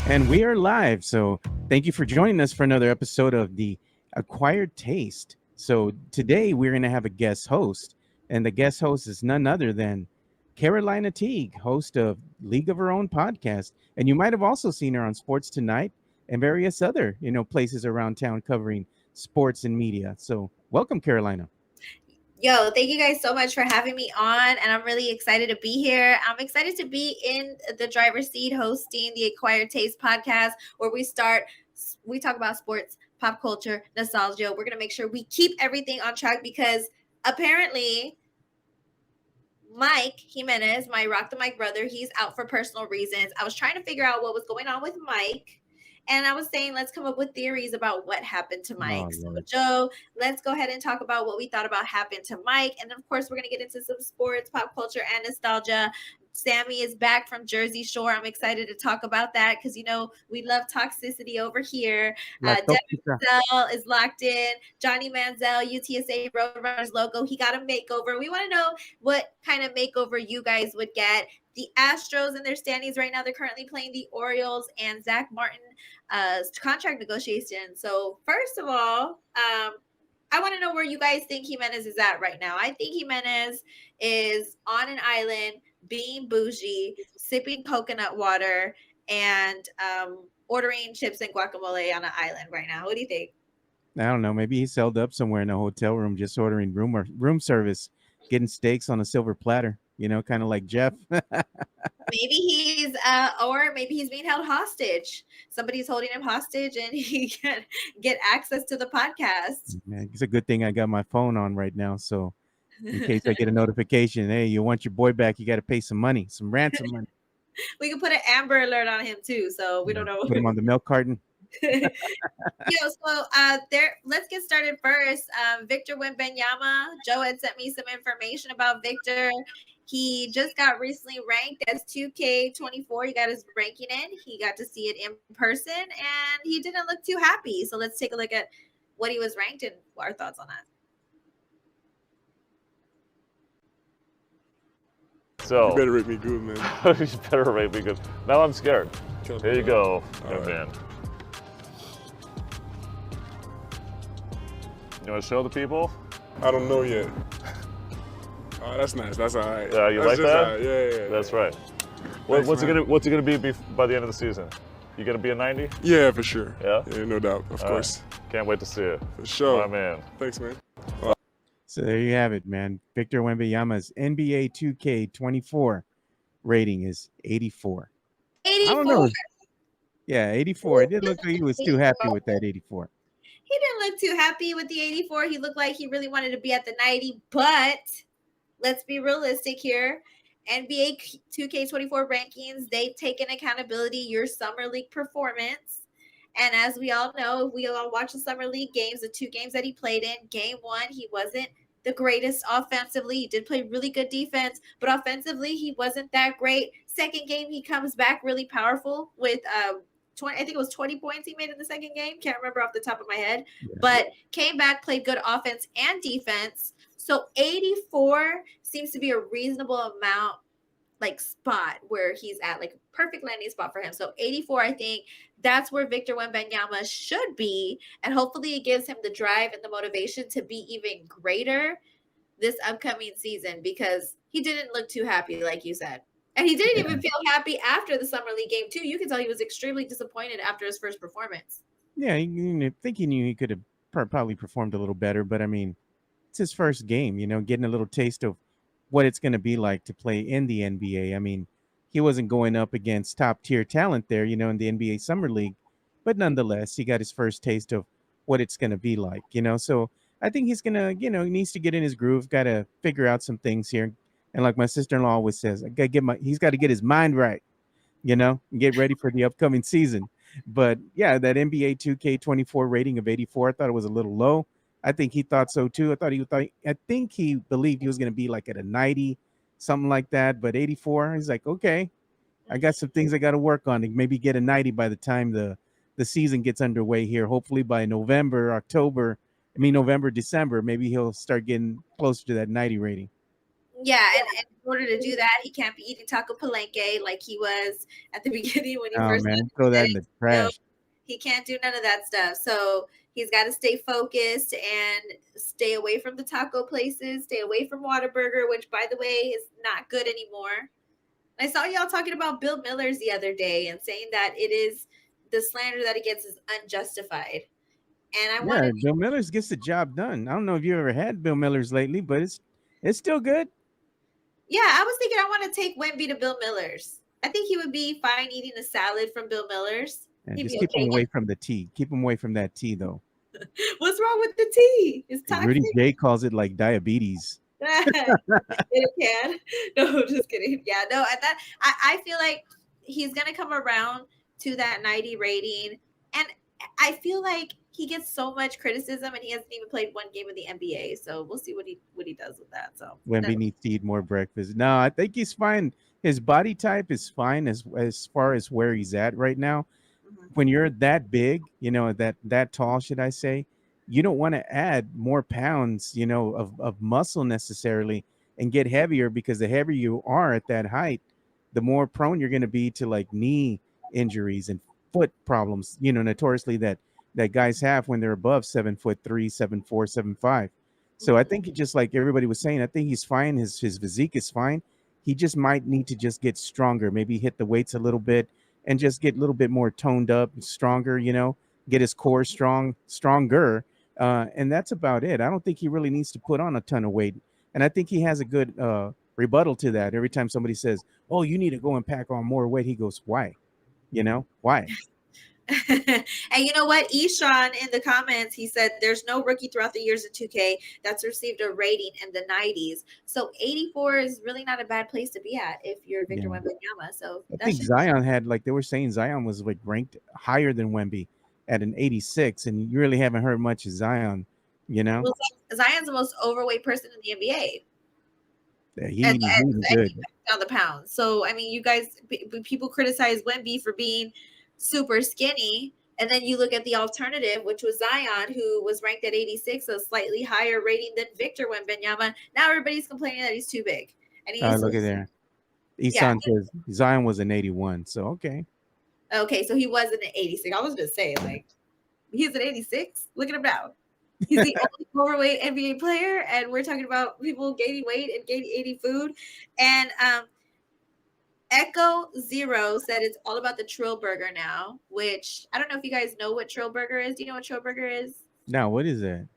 And we are live. So thank you for joining us for another episode of the Acquired Taste. So today we're going to have a guest host, and the guest host is none other than Carolina Teague, host of League of Her Own podcast. And you might have also seen her on Sports Tonight and various other, places around town covering sports and media. So welcome, Carolina. Yo, thank you guys so much for having me on, and I'm really excited to be here. I'm excited to be in the driver's seat hosting the Acquired Taste podcast, where we talk about sports, pop culture, nostalgia. We're going to make sure we keep everything on track because apparently Mike Jimenez, my Rock the Mike brother, he's out for personal reasons. I was trying to figure out what was going on with Mike. And I was saying, let's come up with theories about what happened to Mike. So, Joe, let's go ahead and talk about what we thought about happened to Mike. And of course, we're going to get into some sports, pop culture, and nostalgia. Sammy is back from Jersey Shore. I'm excited to talk about that because, we love toxicity over here. Devin Manziel is locked in. Johnny Manziel, UTSA Roadrunners logo. He got a makeover. We want to know what kind of makeover you guys would get. The Astros in their standings right now, they're currently playing the Orioles and Zach Martin contract negotiation. So first of all, I want to know where you guys think Jimenez is at right now. I think Jimenez is on an island being bougie, sipping coconut water, and ordering chips and guacamole on an island right now. What do you think? I don't know. Maybe he's held up somewhere in a hotel room just ordering room service, getting steaks on a silver platter, kind of like Jeff. Maybe he's being held hostage. Somebody's holding him hostage and he can get access to the podcast. Man, it's a good thing I got my phone on right now. So in case I get a notification, hey, you want your boy back, you got to pay some money, some ransom money. We can put an Amber Alert on him too. So we don't know. Put him on the milk carton. Let's get started first. Victor Wembanyama. Joe had sent me some information about Victor. He just got recently ranked as 2K24. He got his ranking in. He got to see it in person, and he didn't look too happy. So let's take a look at what he was ranked and our thoughts on that. So you better rate me good, man. You better rate me good. Now I'm scared. Here you go, man. You want to show the people? I don't know yet. Oh, that's nice. That's all right. Yeah, you like that? Right. Yeah. That's right. What's it gonna be by the end of the season? You gonna be a 90? Yeah, for sure. Yeah, no doubt. Of course. Right. Can't wait to see it. For sure. My man. Thanks, man. So there you have it, man. Victor Wembanyama's NBA 2K24 rating is 84. 84. I don't know. Yeah, 84. It didn't look like he was too happy with that 84. He didn't look too happy with the 84. He looked like he really wanted to be at the 90, but let's be realistic here. NBA 2K24 rankings, they take in accountability your summer league performance. And as we all know, we all watch the summer league games, the 2 games that he played in. Game 1, he wasn't the greatest offensively. He did play really good defense, but offensively, he wasn't that great. Second game, he comes back really powerful with I think it was 20 points he made in the second game. Can't remember off the top of my head, but came back, played good offense and defense. So 84 seems to be a reasonable amount, like spot where he's at, like perfect landing spot for him. So 84, I think that's where Victor Wembanyama should be. And hopefully it gives him the drive and the motivation to be even greater this upcoming season, because he didn't look too happy, like you said. And he didn't even feel happy after the summer league game, too. You can tell he was extremely disappointed after his first performance. Yeah, I think he knew he could have probably performed a little better. But, I mean, it's his first game, getting a little taste of what it's going to be like to play in the NBA. I mean, he wasn't going up against top-tier talent there, in the NBA Summer League. But nonetheless, he got his first taste of what it's going to be like, So I think he's going to, he needs to get in his groove, got to figure out some things here. And like my sister-in-law always says, he's got to get his mind right, and get ready for the upcoming season. But yeah, that NBA 2K24 rating of 84, I thought it was a little low. I think he thought so too. I think he believed he was going to be like at a 90, something like that. But 84, he's like, okay, I got some things I got to work on to maybe get a 90 by the time the season gets underway here. Hopefully by November, December, maybe he'll start getting closer to that 90 rating. Yeah, and in order to do that, he can't be eating taco palenque like he was at the beginning when he Oh first man, throw that in started. the No, trash. he can't do none of that stuff. So he's got to stay focused and stay away from the taco places, stay away from Whataburger, which, by the way, is not good anymore. I saw y'all talking about Bill Miller's the other day and saying that it is the slander that it gets is unjustified. And I Yeah, wanted, Bill Miller's gets the job done. I don't know if you ever had Bill Miller's lately, but it's still good. yeah, I was thinking I want to take Wemby to Bill Miller's. I think he would be fine eating a salad from Bill Miller's. And He'd just be keep him okay. away from the tea. Keep him away from that tea, though. What's wrong with the tea? It's Rudy toxic. J calls it like diabetes. It can. No, just kidding. Yeah, no, and that I feel like he's gonna come around to that 90 rating. And I feel like he gets so much criticism and he hasn't even played one game in the NBA. So we'll see what he does with that. So Wemby needs to eat more breakfast. No, I think he's fine. His body type is fine as far as where he's at right now. Mhm. When you're that big, that tall, should I say, you don't want to add more pounds, of muscle necessarily and get heavier, because the heavier you are at that height, the more prone you're going to be to like knee injuries and foot problems, notoriously that guys have when they're above 7'3", 7'4", 7'5". So I think just like everybody was saying, I think he's fine. His physique is fine. He just might need to just get stronger, maybe hit the weights a little bit and just get a little bit more toned up, stronger, get his core stronger. And that's about it. I don't think he really needs to put on a ton of weight. And I think he has a good rebuttal to that. Every time somebody says, "Oh, you need to go and pack on more weight," he goes, "Why? Why?" And you know what? Eshawn in the comments, he said there's no rookie throughout the years of 2K that's received a rating in the 90s. So 84 is really not a bad place to be at if you're Victor Yeah. Wembanyama. So I that think should Zion had, like they were saying, Zion was like ranked higher than Wemby at an 86, and you really haven't heard much of Zion, you know? well, Zion's the most overweight person in the NBA. Yeah, And, he's he good. down the pounds. So I mean, you guys, people criticize Wemby for being super skinny, and then you look at the alternative, which was Zion, who was ranked at 86, a slightly higher rating than Victor Wembanyama. Now everybody's complaining that he's too big, and he needs Look to. at there. Yeah. Isan says Zion was an 81, so okay. Okay, so he wasn't an 86. I was gonna say like he's an 86. Look at him now. He's the only overweight NBA player, and we're talking about people gaining weight and eating food. And Echo Zero said it's all about the Trill Burger now, which I don't know if you guys know what Trill Burger is. Do you know what Trill Burger is? Now, what is that?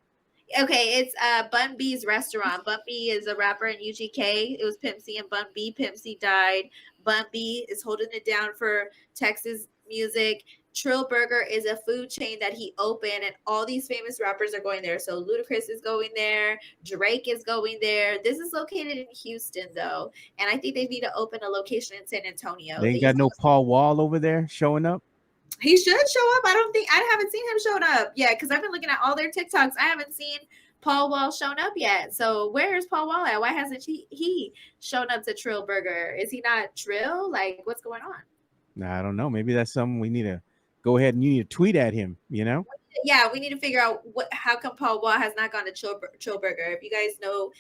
Okay, it's Bun B's restaurant. Bun B is a rapper in UGK. It was Pimp C and Bun B. Pimp C died. Bun B is holding it down for Texas music. Trill Burger is a food chain that he opened, and all these famous rappers are going there. So Ludacris is going there. Drake is going there. This is located in Houston, though, and I think they need to open a location in San Antonio. They ain't got no Paul Wall over there showing up. He should show up. I haven't seen him showing up yet because I've been looking at all their TikToks. I haven't seen Paul Wall shown up yet. So where is Paul Wall at? Why hasn't he shown up to Trill Burger? Is he not Trill? Like, what's going on? Nah, I don't know. Maybe that's something we need to go ahead and you need to tweet at him, Yeah, we need to figure out how come Paul Wall has not gone to Trill Burger. If you guys know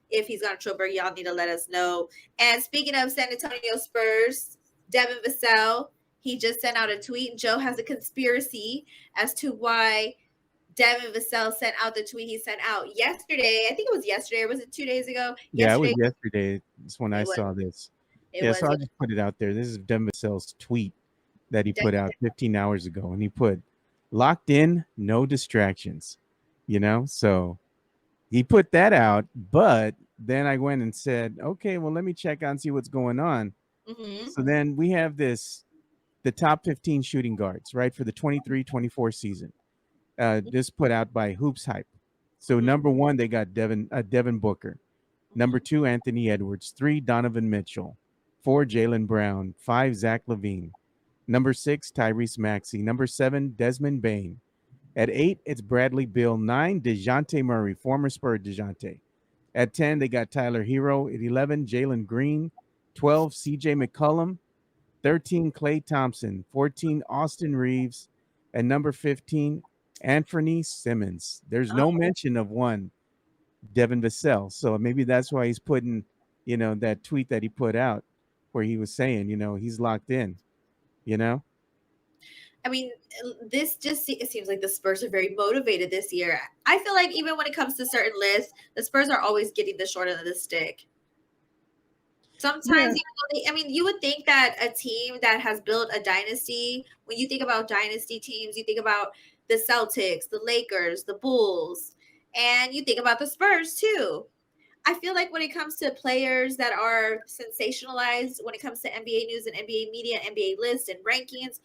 if he's gone to Trill Burger, y'all need to let us know. And speaking of San Antonio Spurs, Devin Vassell, he just sent out a tweet. Joe has a conspiracy as to why Devin Vassell sent out the tweet he sent out yesterday. I think it was yesterday, or was it 2 days ago? Yeah, it was Yesterday. yesterday. That's when I saw this. Yeah, so I'll just put it out there. This is Devin Vassell's tweet that he put out 15 hours ago, and he put, "Locked in, no distractions," So he put that out, but then I went and said, "Okay, well, let me check out and see what's going on." Mm-hmm. So then we have the top 15 shooting guards, right, for the 23-24 season. This put out by Hoops Hype. So number one, they got Devin Booker. Number two, Anthony Edwards. 3, Donovan Mitchell. 4, Jaylen Brown. 5, Zach LaVine. Number 6, Tyrese Maxey. Number 7, Desmond Bain. At 8, it's Bradley Beal. 9, DeJounte Murray, former Spur DeJounte. At 10, they got Tyler Hero. At 11, Jalen Green. 12, CJ McCollum. 13, Klay Thompson. 14, Austin Reeves. And number 15, Anthony Simmons. There's no mention of one, Devin Vassell. So maybe that's why he's putting, that tweet that he put out where he was saying, he's locked in, you know? I mean, this it seems like the Spurs are very motivated this year. I feel like even when it comes to certain lists, the Spurs are always getting the short end of the stick. Sometimes, Yeah. I mean, you would think that a team that has built a dynasty, when you think about dynasty teams, you think about the Celtics, the Lakers, the Bulls, and you think about the Spurs too. I feel like when it comes to players that are sensationalized, when it comes to NBA news and NBA media, NBA lists and rankings,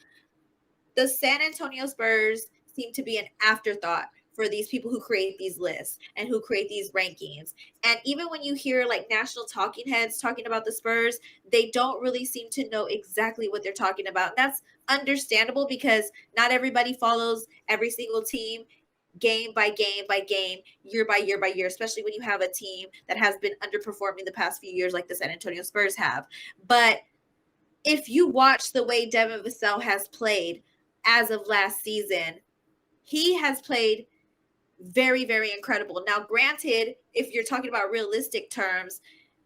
the San Antonio Spurs seem to be an afterthought for these people who create these lists and who create these rankings. And even when you hear like national talking heads talking about the Spurs, they don't really seem to know exactly what they're talking about. And that's understandable because not everybody follows every single team game by game by game, year by year by year, especially when you have a team that has been underperforming the past few years like the San Antonio Spurs have. But if you watch the way Devin Vassell has played as of last season, he has played very, very incredible. Now, granted, if you're talking about realistic terms,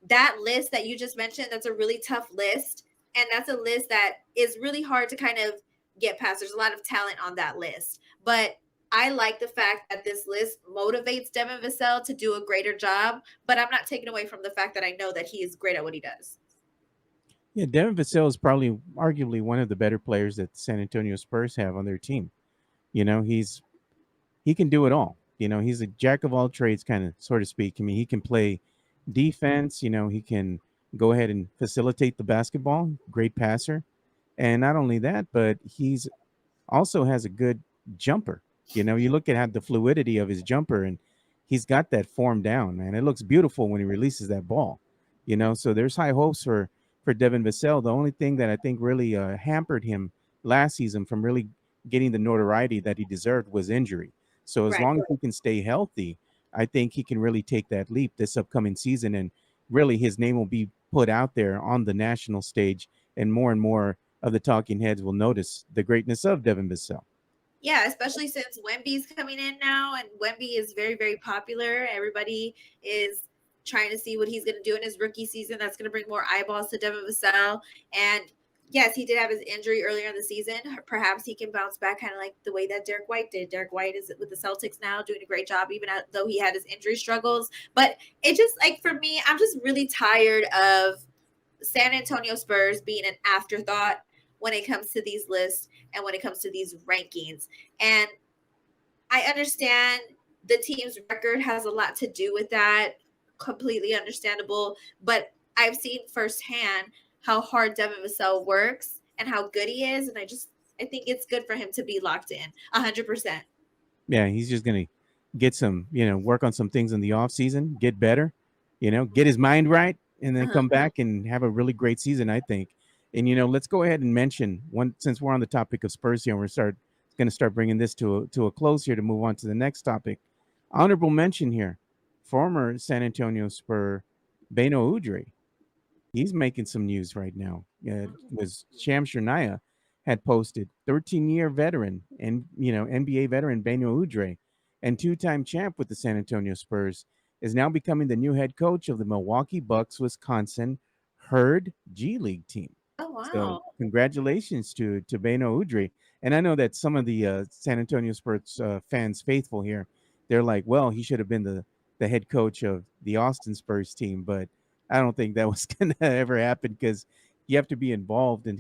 that list that you just mentioned, that's a really tough list. And that's a list that is really hard to kind of get past. There's a lot of talent on that list. But I like the fact that this list motivates Devin Vassell to do a greater job. But I'm not taking away from the fact that I know that he is great at what he does. Yeah, Devin Vassell is probably arguably one of the better players that the San Antonio Spurs have on their team. He can do it all. He's a jack of all trades kind of, so to speak. I mean, he can play defense, he can go ahead and facilitate the basketball, great passer. And not only that, but he's also has a good jumper. You look at how the fluidity of his jumper, and he's got that form down, man. It looks beautiful when he releases that ball. So there's high hopes for Devin Vassell. The only thing that I think really hampered him last season from really getting the notoriety that he deserved was injury. So as Right. long as he can stay healthy, I think he can really take that leap this upcoming season, and really his name will be put out there on the national stage, and more of the talking heads will notice the greatness of Devin Vassell. Yeah, especially since Wemby's coming in now, and Wemby is very, very popular. Everybody is trying to see what he's going to do in his rookie season. That's going to bring more eyeballs to Devin Vassell. And yes, he did have his injury earlier in the season. Perhaps he can bounce back kind of like the way that Derek White did. Derek White is with the Celtics now, doing a great job, even though he had his injury struggles. But it just, like, for me, I'm just really tired of San Antonio Spurs being an afterthought when it comes to these lists and when it comes to these rankings. And I understand the team's record has a lot to do with that. Completely understandable. But I've seen firsthand how hard Devin Vassell works and how good he is. And I think it's good for him to be locked in 100%. Yeah, he's just gonna get some, work on some things in the off season, get better, get his mind right, and then come back and have a really great season, I think. And let's go ahead and mention one, since we're on the topic of Spurs here, and we're going to start bringing this to a close here to move on to the next topic. Honorable mention here, former San Antonio Spur Beno Udrih. He's making some news right now. It was Sham Shania had posted 13-year veteran and NBA veteran Beno Udrih and two-time champ with the San Antonio Spurs is now becoming the new head coach of the Milwaukee Bucks Wisconsin Herd G League team. Oh, wow. So congratulations to Beno Udrih. And I know that some of the San Antonio Spurs fans faithful here, they're like, well, he should have been the head coach of the Austin Spurs team, but I don't think that was going to ever happen because you have to be involved in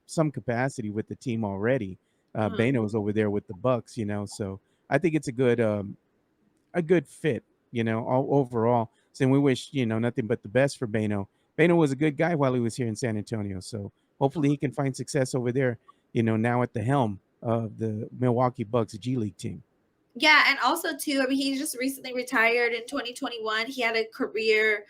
some capacity with the team already. Beno's over there with the Bucks, so I think it's a good fit, all overall. So we wish, nothing but the best for Beno. Beno was a good guy while he was here in San Antonio, so hopefully he can find success over there, now at the helm of the Milwaukee Bucks G League team. Yeah, and also too, I mean, he just recently retired in 2021. He had a career,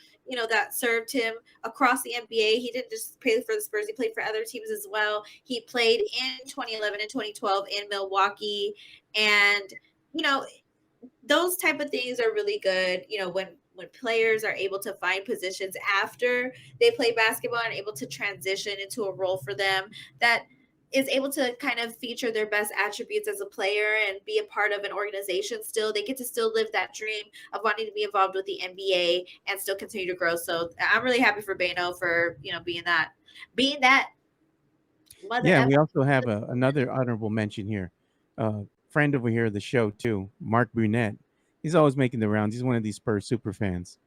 that served him across the NBA. He didn't just play for the Spurs; he played for other teams as well. He played in 2011 and 2012 in Milwaukee, and those type of things are really good. When players are able to find positions after they play basketball and able to transition into a role for them that is able to kind of feature their best attributes as a player and be a part of an organization still. They get to still live that dream of wanting to be involved with the NBA and still continue to grow. So I'm really happy for Bano for, being that mother Yeah, effer. we also have another honorable mention here. Friend over here of the show too, Mark Brunette. He's always making the rounds. He's one of these Spurs super fans,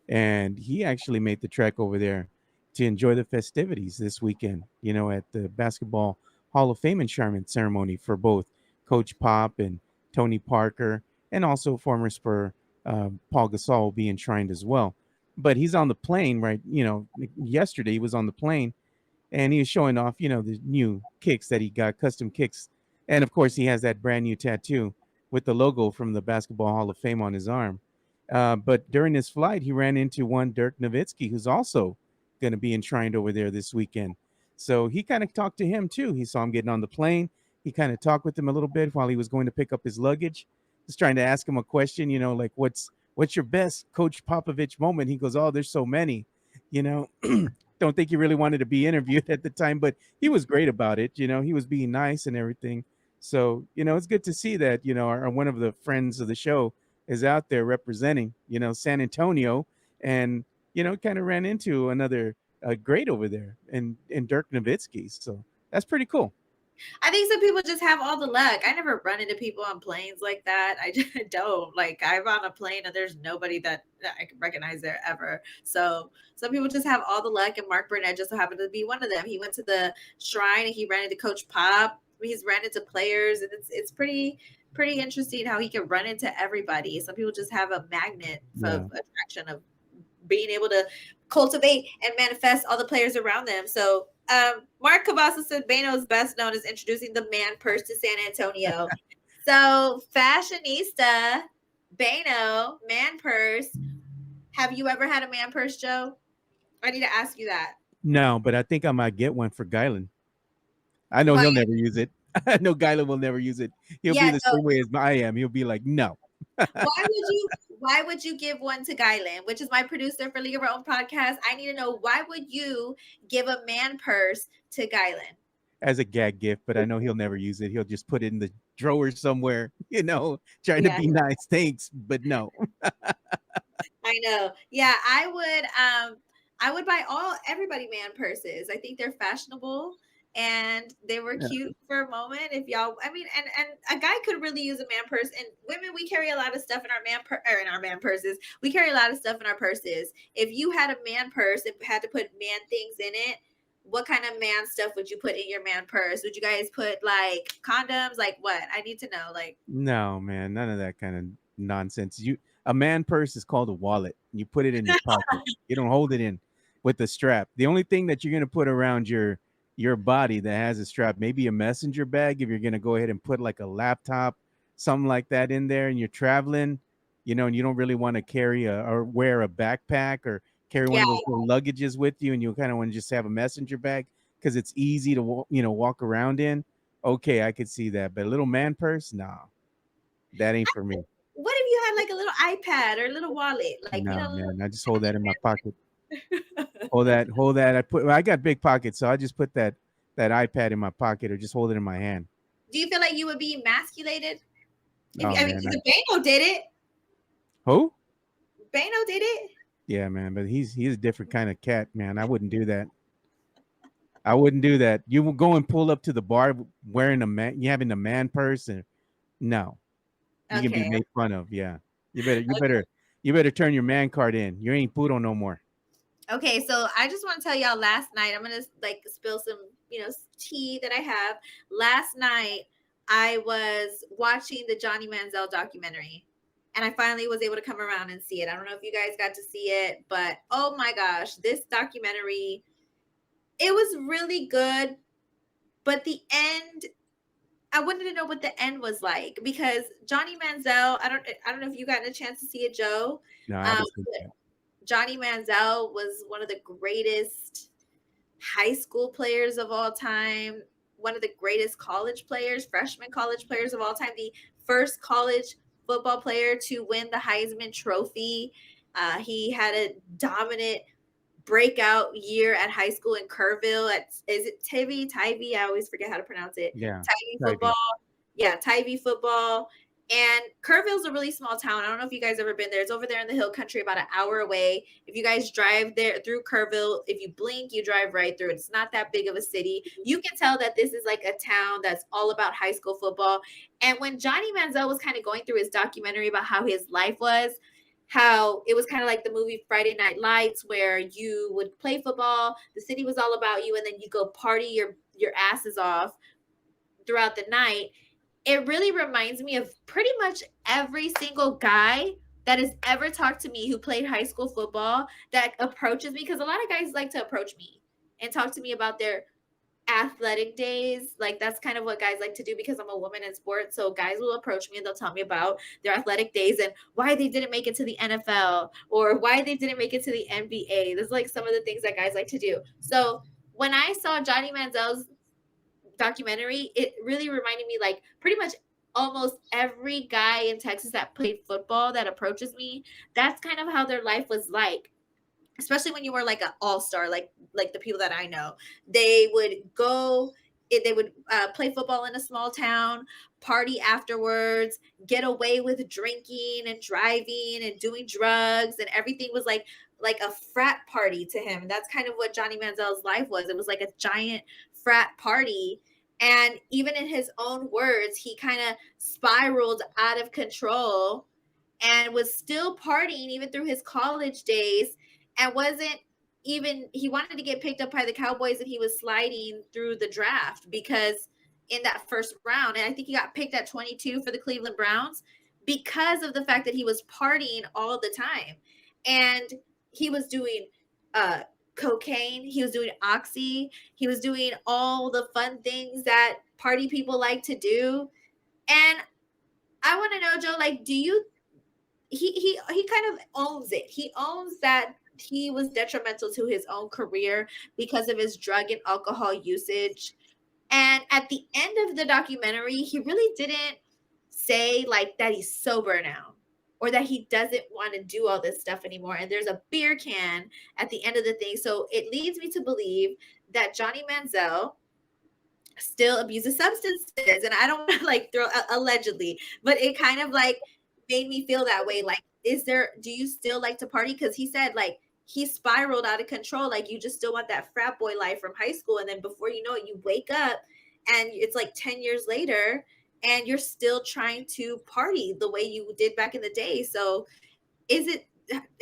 and he actually made the trek over there to enjoy the festivities this weekend. At the Basketball Hall of Fame enshrinement ceremony for both Coach Pop and Tony Parker, and also former Spur Paul Gasol will be enshrined as well. But he's on the plane, right? Yesterday he was on the plane and he was showing off, the new kicks that he got, custom kicks, and of course he has that brand new tattoo with the logo from the Basketball Hall of Fame on his arm. But during his flight, he ran into one Dirk Nowitzki, who's also going to be enshrined over there this weekend. So he kind of talked to him too. He saw him getting on the plane. He kind of talked with him a little bit while he was going to pick up his luggage. Just trying to ask him a question, like what's your best Coach Popovich moment? He goes, "Oh, there's so many." You know, don't think he really wanted to be interviewed at the time, but he was great about it. He was being nice and everything. So, it's good to see that, one of the friends of the show is out there representing, San Antonio, and, kind of ran into another great over there in Dirk Nowitzki. So that's pretty cool. I think some people just have all the luck. I never run into people on planes like that. I just don't. Like, I'm on a plane and there's nobody that I can recognize there ever. So some people just have all the luck, and Mark Burnett just so happened to be one of them. He went to the shrine and he ran into Coach Pop. He's ran into players, and it's pretty interesting how he can run into everybody. Some people just have a magnet of attraction of being able to cultivate and manifest all the players around them. So Mark Cavazza said Bano is best known as introducing the man purse to San Antonio. So fashionista, Bano, man purse. Have you ever had a man purse, Joe? I need to ask you that. No, but I think I might get one for Gylan. I know Why? he'll never use it. I know Gylan will never use it. He'll be Yeah. the So same way as I am. He'll be like, no. why would you give one to Gylan, which is my producer for League of Our Own podcast? I need to know, why would you give a man purse to Gylan? As a gag gift, but I know he'll never use it. He'll just put it in the drawer somewhere, trying to Yeah. be nice. Thanks, but no. I know. Yeah, I would buy everybody man purses. I think they're fashionable and they were Yeah. cute for a moment. If y'all, I mean, and a guy could really use a man purse. And women, we carry a lot of stuff in our in our man purses. We carry a lot of stuff in our purses. If you had a man purse and had to put man things in it, what kind of man stuff would you put in your man purse? Would you guys put like condoms? Like what? I need to know. Like, No, man, none of that kind of nonsense. A man purse is called a wallet. You put it in your pocket. You don't hold it in with the strap. The only thing that you're gonna put around your body that has a strap, maybe a messenger bag, if you're gonna go ahead and put like a laptop, something like that in there, and you're traveling, and you don't really want to carry or wear a backpack or carry one yeah, of those little luggages with you, and you kind of want to just have a messenger bag because it's easy to walk around in. Okay, I could see that, but a little man purse, no, that ain't for me. what if you had like a little iPad or a little wallet? Like, No, man, I just hold that in my pocket. Hold that. I got big pockets, so I just put that iPad in my pocket or just hold it in my hand. Do you feel like you would be emasculated? Oh, I mean, man, because Bano did it. who? Bano did it. Yeah, man, but he's a different kind of cat, man. I wouldn't do that. I wouldn't do that. You will go and pull up to the bar wearing you having a man purse, and no, you can be Okay. made fun of. Yeah, you better turn your man card in. You ain't puro no more. Okay, so I just want to tell y'all, last night, I'm gonna like spill some, tea that I have. Last night, I was watching the Johnny Manziel documentary, and I finally was able to come around and see it. I don't know if you guys got to see it, but oh my gosh, this documentary, it was really good. But the end, I wanted to know what the end was like, because Johnny Manziel, I don't know if you got a chance to see it, Joe. No, I haven't seen that. Johnny Manziel was one of the greatest high school players of all time, one of the greatest freshman college players of all time, the first college football player to win the Heisman Trophy. He had a dominant breakout year at high school in Kerrville. Is it Tivy? I always forget how to pronounce it. Yeah, Tivy maybe. football. Yeah, Tivy football. And Kerrville's a really small town. I don't know if you guys ever been there. It's over there in the hill country, about an hour away. If you guys drive there through Kerrville, if you blink, you drive right through it. It's not that big of a city. You can tell that this is like a town that's all about high school football. And when Johnny Manziel was kind of going through his documentary about how his life was, how it was kind of like the movie Friday Night Lights, where you would play football, the city was all about you, and then you go party your asses off throughout the night. It really reminds me of pretty much every single guy that has ever talked to me who played high school football that approaches me, because a lot of guys like to approach me and talk to me about their athletic days. Like that's kind of what guys like to do, because I'm a woman in sports. So guys will approach me and they'll tell me about their athletic days and why they didn't make it to the NFL or why they didn't make it to the NBA. There's like some of the things that guys like to do. So when I saw Johnny Manziel's documentary, it really reminded me, like, pretty much almost every guy in Texas that played football that approaches me, that's kind of how their life was like. Especially when you were like an all-star, like the people that I know, they would go, they would play football in a small town, party afterwards, get away with drinking and driving and doing drugs, and everything was like a frat party to him. That's kind of what Johnny Manziel's life was. It was like a giant frat party. And even in his own words, he kind of spiraled out of control and was still partying even through his college days, and wasn't even, he wanted to get picked up by the Cowboys, and he was sliding through the draft because in that first round, and I think he got picked at 22 for the Cleveland Browns because of the fact that he was partying all the time. And he was doing cocaine, he was doing oxy, he was doing all the fun things that party people like to do. And I want to know, Joe, like, do you, he kind of owns it. He owns that he was detrimental to his own career because of his drug and alcohol usage. And at the end of the documentary, he really didn't say like that he's sober now or that he doesn't want to do all this stuff anymore. And there's a beer can at the end of the thing. So it leads me to believe that Johnny Manziel still abuses substances. And I don't want to like throw allegedly, but it kind of like made me feel that way. Like, do you still like to party? Because he said like he spiraled out of control. Like, you just still want that frat boy life from high school. And then before you know it, you wake up and it's like 10 years later and you're still trying to party the way you did back in the day. So do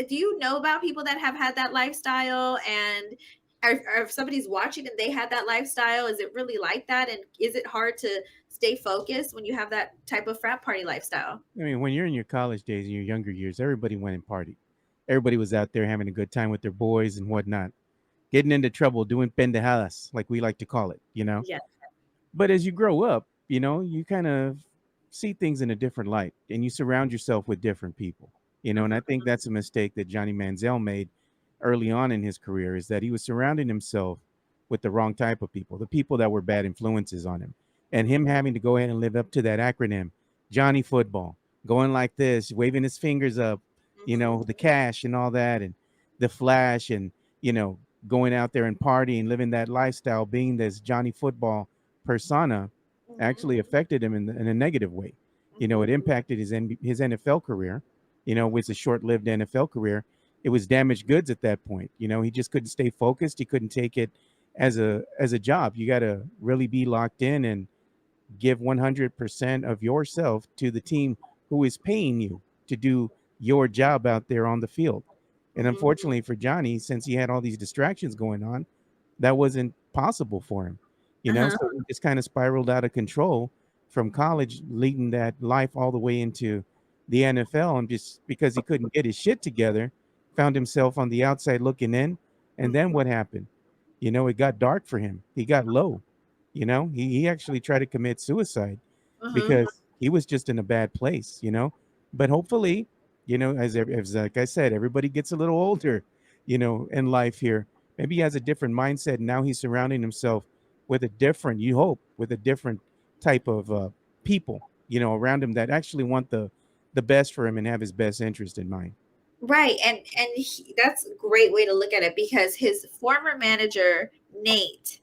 you know about people that have had that lifestyle, and if somebody's watching and they had that lifestyle, is it really like that? And is it hard to stay focused when you have that type of frat party lifestyle? I mean, when you're in your college days, in your younger years, everybody went and partied. Everybody was out there having a good time with their boys and whatnot, getting into trouble, doing pendejadas, like we like to call it, you know? Yeah. But as you grow up, you know, you kind of see things in a different light and you surround yourself with different people, you know, and I think that's a mistake that Johnny Manziel made early on in his career, is that he was surrounding himself with the wrong type of people, the people that were bad influences on him, and him having to go ahead and live up to that acronym, Johnny Football, going like this, waving his fingers up, you know, the cash and all that, and the flash, and, you know, going out there and partying, living that lifestyle, being this Johnny Football persona, actually affected him in a negative way. You know, it impacted his NFL career. You know, it was a short-lived NFL career. It was damaged goods at that point. You know, he just couldn't stay focused. He couldn't take it as a job. You got to really be locked in and give 100% of yourself to the team who is paying you to do your job out there on the field. And unfortunately for Johnny, since he had all these distractions going on, that wasn't possible for him. You know, so he just kind of spiraled out of control from college, leading that life all the way into the NFL. And just because he couldn't get his shit together, found himself on the outside looking in. And then what happened? You know, it got dark for him. He got low. You know, he actually tried to commit suicide because he was just in a bad place, you know. But hopefully, you know, as like I said, everybody gets a little older, you know, in life here. Maybe he has a different mindset. Now he's surrounding himself with a different, you hope, with a different type of people, you know, around him that actually want the best for him and have his best interest in mind. Right, and that's a great way to look at it because his former manager Nate,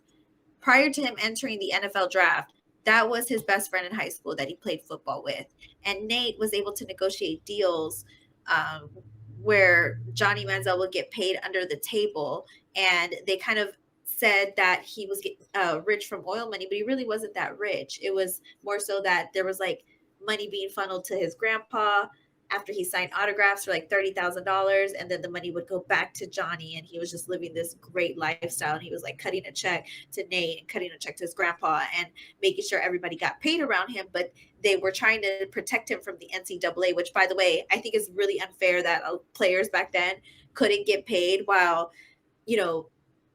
prior to him entering the NFL draft, that was his best friend in high school that he played football with, and Nate was able to negotiate deals um, where Johnny Manziel would get paid under the table, and they kind of said that he was rich from oil money, but he really wasn't that rich. It was more so that there was like money being funneled to his grandpa after he signed autographs for like $30,000, and then the money would go back to Johnny, and he was just living this great lifestyle. And he was like cutting a check to Nate and cutting a check to his grandpa and making sure everybody got paid around him. But they were trying to protect him from the NCAA, which, by the way, I think is really unfair that players back then couldn't get paid while, you know,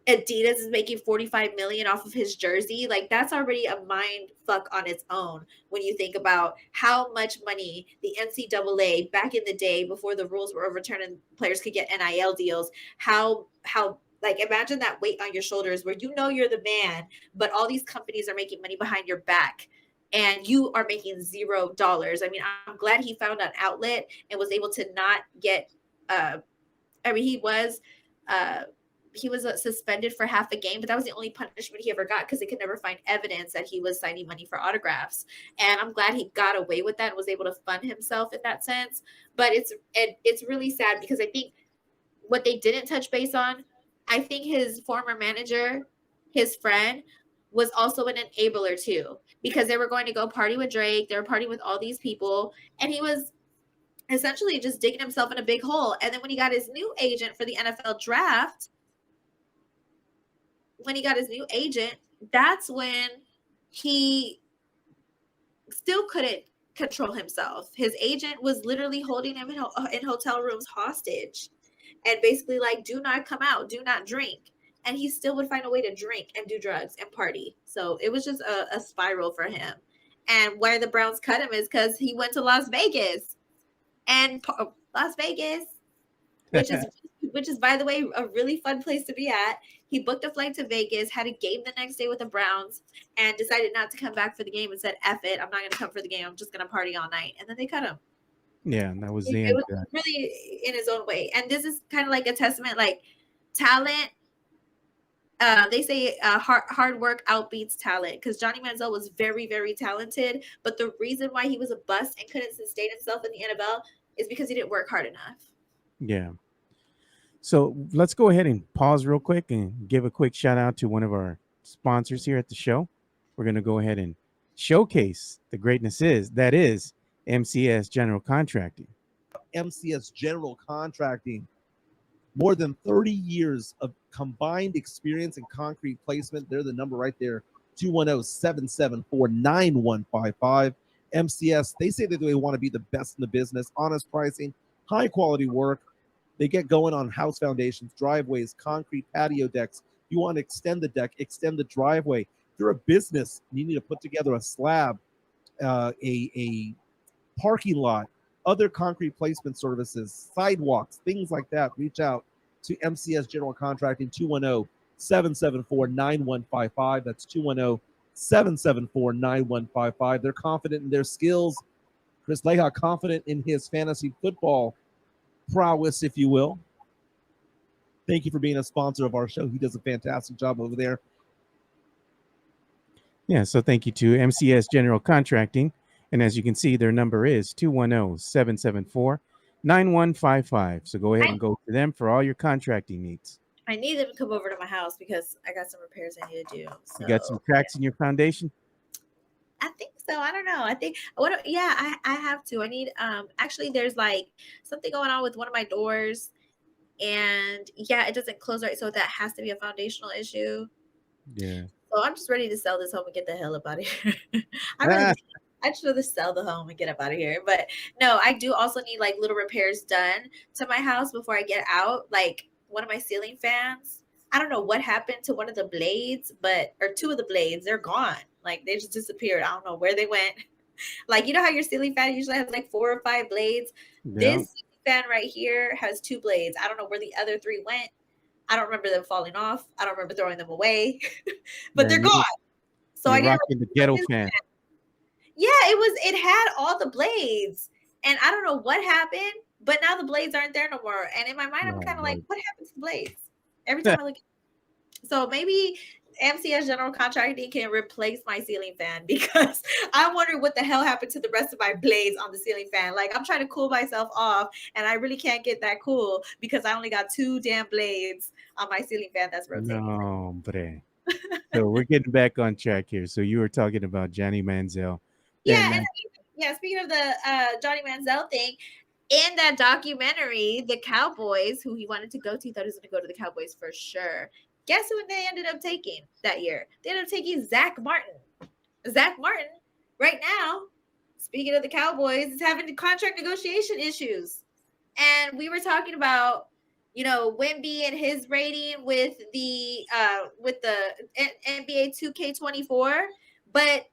Adidas is making 45 million off of his jersey. Like that's already a mind fuck on its own when you think about how much money the NCAA back in the day before the rules were overturned and players could get NIL deals, how like imagine that weight on your shoulders where you know you're the man, but all these companies are making money behind your back and you are making $0. I mean, I'm glad he found an outlet and was able to not get I mean, uh he was suspended for half a game, but that was the only punishment he ever got because they could never find evidence that he was signing money for autographs. And I'm glad he got away with that and was able to fund himself in that sense. But it's really sad because I think what they didn't touch base on, I think his former manager, his friend, was also an enabler too, because they were going to go party with Drake, they were partying with all these people, and he was essentially just digging himself in a big hole. And then when he got his new agent for the NFL draft, that's when he still couldn't control himself. His agent was literally holding him in hotel rooms hostage and basically like, do not come out, do not drink. And he still would find a way to drink and do drugs and party. So it was just a spiral for him. And why the Browns cut him is because he went to Las Vegas. And Las Vegas, which is by the way a really fun place to be at. He booked a flight to Vegas, had a game the next day with the Browns, and decided not to come back for the game and said, "F it, I'm not going to come for the game. I'm just going to party all night." And then they cut him. Yeah, that was the It end was of that. really in his own way. And this is kind of like a testament, like talent. They say hard work outbeats talent because Johnny Manziel was very, very talented. But the reason why he was a bust and couldn't sustain himself in the NFL is because he didn't work hard enough. Yeah. So let's go ahead and pause real quick and give a quick shout out to one of our sponsors here at the show. We're going to go ahead and showcase the greatness that is MCS General Contracting. MCS General Contracting. More than 30 years of combined experience in concrete placement. They're the number right there, 210-774-9155. MCS, they say that they want to be the best in the business, honest pricing, high quality work. They get going on house foundations, driveways, concrete patio decks. You want to extend the deck, extend the driveway. If you're a business and you need to put together a slab, a parking lot, other concrete placement services, sidewalks, things like that, reach out to MCS General Contracting, 210-774-9155. That's 210-774-9155. They're confident in their skills. Chris Leha confident in his fantasy football prowess, if you will. Thank you for being a sponsor of our show. He does a fantastic job over there. Yeah, so thank you to MCS General Contracting. And as you can see, their number is 210-774-9155. So go ahead and go to them for all your contracting needs. I need them to come over to my house because I got some repairs I need to do. So, you got some cracks in your foundation? I think so. I don't know. I think I have to. I need actually there's like something going on with one of my doors and it doesn't close right. So that has to be a foundational issue. Yeah. So I'm just ready to sell this home and get the hell up out of here. I'd just rather sell the home and get up out of here. But no, I do also need like little repairs done to my house before I get out. Like one of my ceiling fans, I don't know what happened to one of the blades, or two of the blades, they're gone. Like they just disappeared. I don't know where they went. Like, you know how your ceiling fan usually has like 4 or 5 blades? Yeah. This fan right here has 2 blades. I don't know where the other 3 went. I don't remember them falling off. I don't remember throwing them away, but they're gone. So I rocking the ghetto fan. Yeah, it had all the blades, and I don't know what happened, but now the blades aren't there no more. And in my mind, I'm Oh, kind of like, Lord. what happened to the blades? Every time I look, so maybe MCS General Contracting can replace my ceiling fan because I wonder what the hell happened to the rest of my blades on the ceiling fan. Like I'm trying to cool myself off, and I really can't get that cool because I only got 2 damn blades on my ceiling fan that's rotating. No, bre. So we're getting back on track here. So you were talking about Johnny Manziel. Yeah, And and yeah, speaking of the Johnny Manziel thing, in that documentary, the Cowboys, who he wanted to go to, he thought he was going to go to the Cowboys for sure. Guess who they ended up taking that year? They ended up taking Zach Martin. Zach Martin, right now, speaking of the Cowboys, is having contract negotiation issues. And we were talking about, Wemby and his rating with the NBA 2K24, but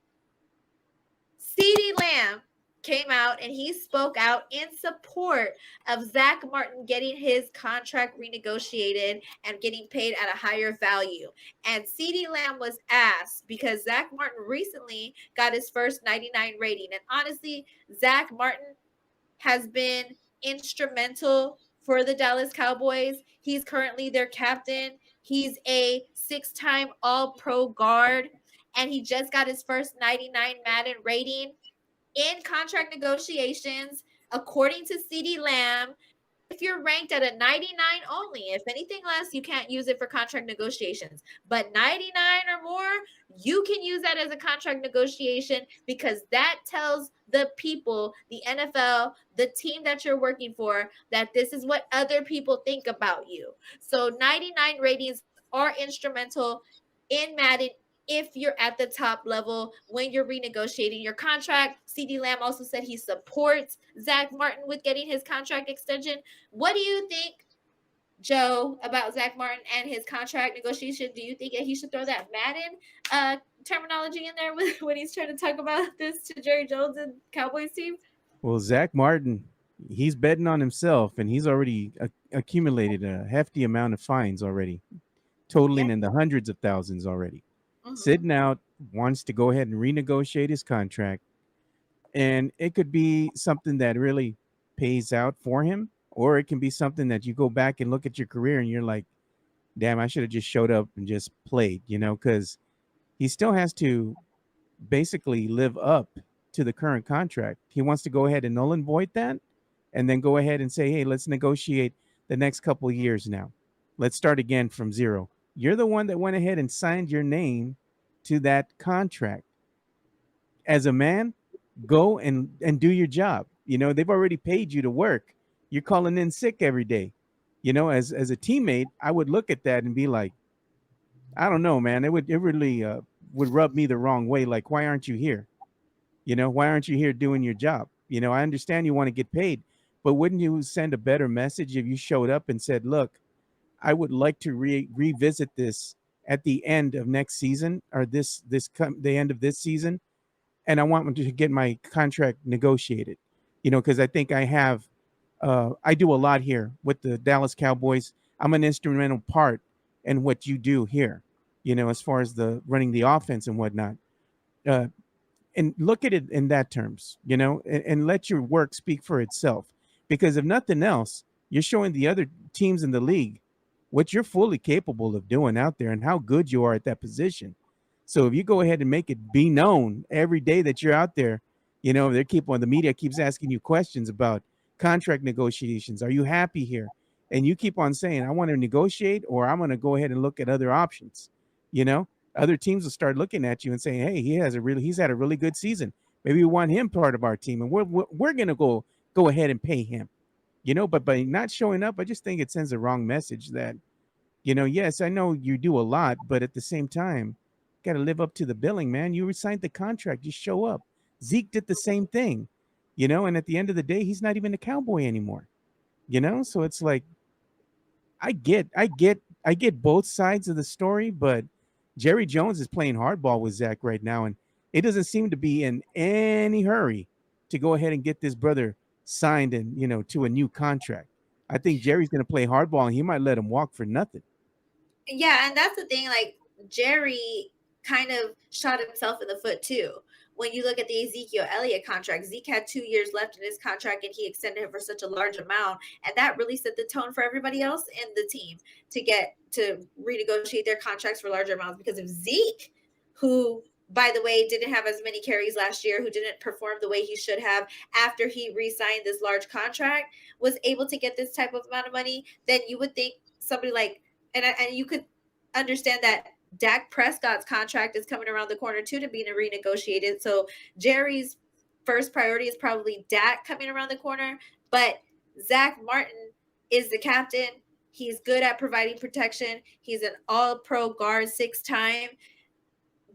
CeeDee Lamb came out and he spoke out in support of Zach Martin getting his contract renegotiated and getting paid at a higher value. And CeeDee Lamb was asked because Zach Martin recently got his first 99 rating. And honestly, Zach Martin has been instrumental for the Dallas Cowboys. He's currently their captain. He's a 6-time All-Pro guard, and he just got his first 99 Madden rating. In contract negotiations, according to CeeDee Lamb, if you're ranked at a 99 only, if anything less, you can't use it for contract negotiations. But 99 or more, you can use that as a contract negotiation because that tells the people, the NFL, the team that you're working for, that this is what other people think about you. So 99 ratings are instrumental in Madden if you're at the top level when you're renegotiating your contract. CeeDee Lamb also said he supports Zach Martin with getting his contract extension. What do you think, Joe, about Zach Martin and his contract negotiation? Do you think that he should throw that Madden terminology in there when he's trying to talk about this to Jerry Jones and Cowboys team? well, Zach Martin, he's betting on himself, and he's already accumulated a hefty amount of fines already, Yeah. totaling in the hundreds of thousands already. Mm-hmm. Sitting out, wants to go ahead and renegotiate his contract, and it could be something that really pays out for him, or it can be something that you go back and look at your career and you're like, damn, I should have just showed up and just played, because he still has to basically live up to the current contract. He wants to go ahead and null and void that and then go ahead and say, hey, let's negotiate the next couple of years now. Let's start again from zero. You're the one that went ahead and signed your name to that contract. As a man, go and do your job. They've already paid you to work. You're calling in sick every day. As a teammate, I would look at that and be like, I don't know, man. It really would rub me the wrong way. Like, why aren't you here? Why aren't you here doing your job? I understand you want to get paid, but wouldn't you send a better message if you showed up and said, look, I would like to revisit this at the end of next season or the end of this season, and I want to get my contract negotiated. Because I think I do a lot here with the Dallas Cowboys. I'm an instrumental part in what you do here. As far as the running the offense and whatnot. Uh, and look at it in that terms, and let your work speak for itself. Because if nothing else, you're showing the other teams in the league what you're fully capable of doing out there and how good you are at that position. So if you go ahead and make it be known every day that you're out there, the media keeps asking you questions about contract negotiations. Are you happy here? And you keep on saying, I want to negotiate, or I'm going to go ahead and look at other options. You know, other teams will start looking at you and saying, hey, he's had a really good season. Maybe we want him part of our team, and we're going to go ahead and pay him. But by not showing up, I just think it sends a wrong message that, yes, I know you do a lot, but at the same time, got to live up to the billing, man. You signed the contract, just show up. Zeke did the same thing, and at the end of the day, he's not even a Cowboy anymore. So it's like, I get both sides of the story, but Jerry Jones is playing hardball with Zach right now, and it doesn't seem to be in any hurry to go ahead and get this brother signed and to a new contract. I think Jerry's going to play hardball, and he might let him walk for nothing. Yeah, and that's the thing. Like Jerry kind of shot himself in the foot too. When you look at the Ezekiel Elliott contract, Zeke had 2 years left in his contract and he extended it for such a large amount. And that really set the tone for everybody else in the team to get to renegotiate their contracts for larger amounts. Because of Zeke, who, by the way, didn't have as many carries last year, who didn't perform the way he should have after he re-signed this large contract, was able to get this type of amount of money, then you would think somebody like, and you could understand that Dak Prescott's contract is coming around the corner too to be renegotiated. So Jerry's first priority is probably Dak coming around the corner, but Zach Martin is the captain. He's good at providing protection. He's an all-pro guard 6-time.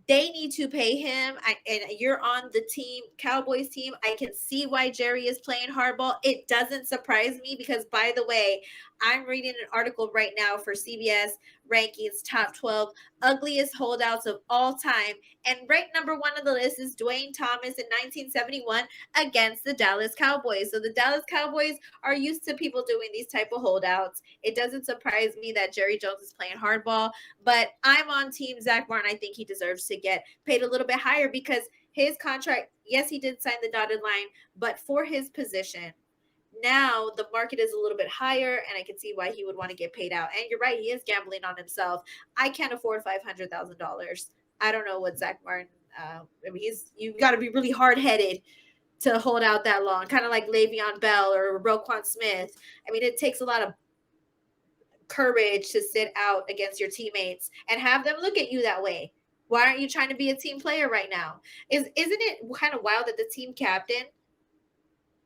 They need to pay him. And you're on the team, Cowboys team. I can see why Jerry is playing hardball. It doesn't surprise me because, by the way, I'm reading an article right now for CBS Rankings Top 12 Ugliest Holdouts of All Time. And ranked number 1 on the list is Dwayne Thomas in 1971 against the Dallas Cowboys. So the Dallas Cowboys are used to people doing these type of holdouts. It doesn't surprise me that Jerry Jones is playing hardball, but I'm on team Zach Martin. I think he deserves to get paid a little bit higher because his contract, yes, he did sign the dotted line, but for his position, now the market is a little bit higher, and I can see why he would want to get paid out. And you're right, he is gambling on himself. I can't afford $500,000. I don't know what Zach Martin. I mean, you got to be really hard headed to hold out that long, kind of like Le'Veon Bell or Roquan Smith. I mean, it takes a lot of courage to sit out against your teammates and have them look at you that way. Why aren't you trying to be a team player right now? Isn't it kind of wild that the team captain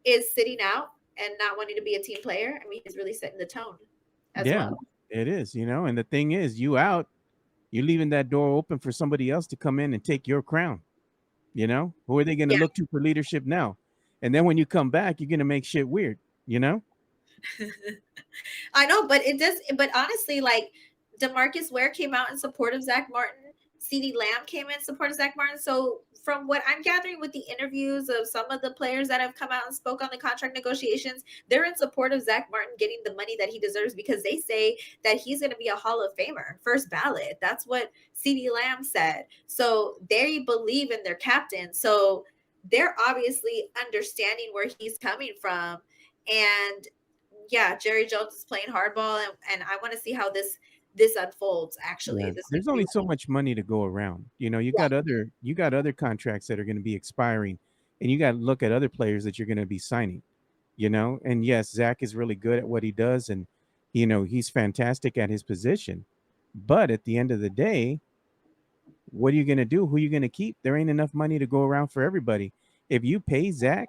is sitting out and not wanting to be a team player? I mean, he's really setting the tone as well. It is, and the thing is, you out, you're leaving that door open for somebody else to come in and take your crown. Who are they going to look to for leadership now? And then when you come back, you're going to make shit weird, I know, but it does. But honestly, like DeMarcus Ware came out in support of Zach Martin. CeeDee Lamb came in support of Zach Martin. So from what I'm gathering with the interviews of some of the players that have come out and spoke on the contract negotiations, they're in support of Zach Martin getting the money that he deserves because they say that he's going to be a Hall of Famer, first ballot. That's what CeeDee Lamb said. So they believe in their captain. So they're obviously understanding where he's coming from. And yeah, Jerry Jones is playing hardball, and I want to see how this unfolds. Actually, yeah. There's only so much money to go around. You got other contracts that are going to be expiring, and you got to look at other players that you're going to be signing. And yes, Zach is really good at what he does, and he's fantastic at his position. But at the end of the day, what are you going to do? Who are you going to keep? There ain't enough money to go around for everybody. If you pay Zach,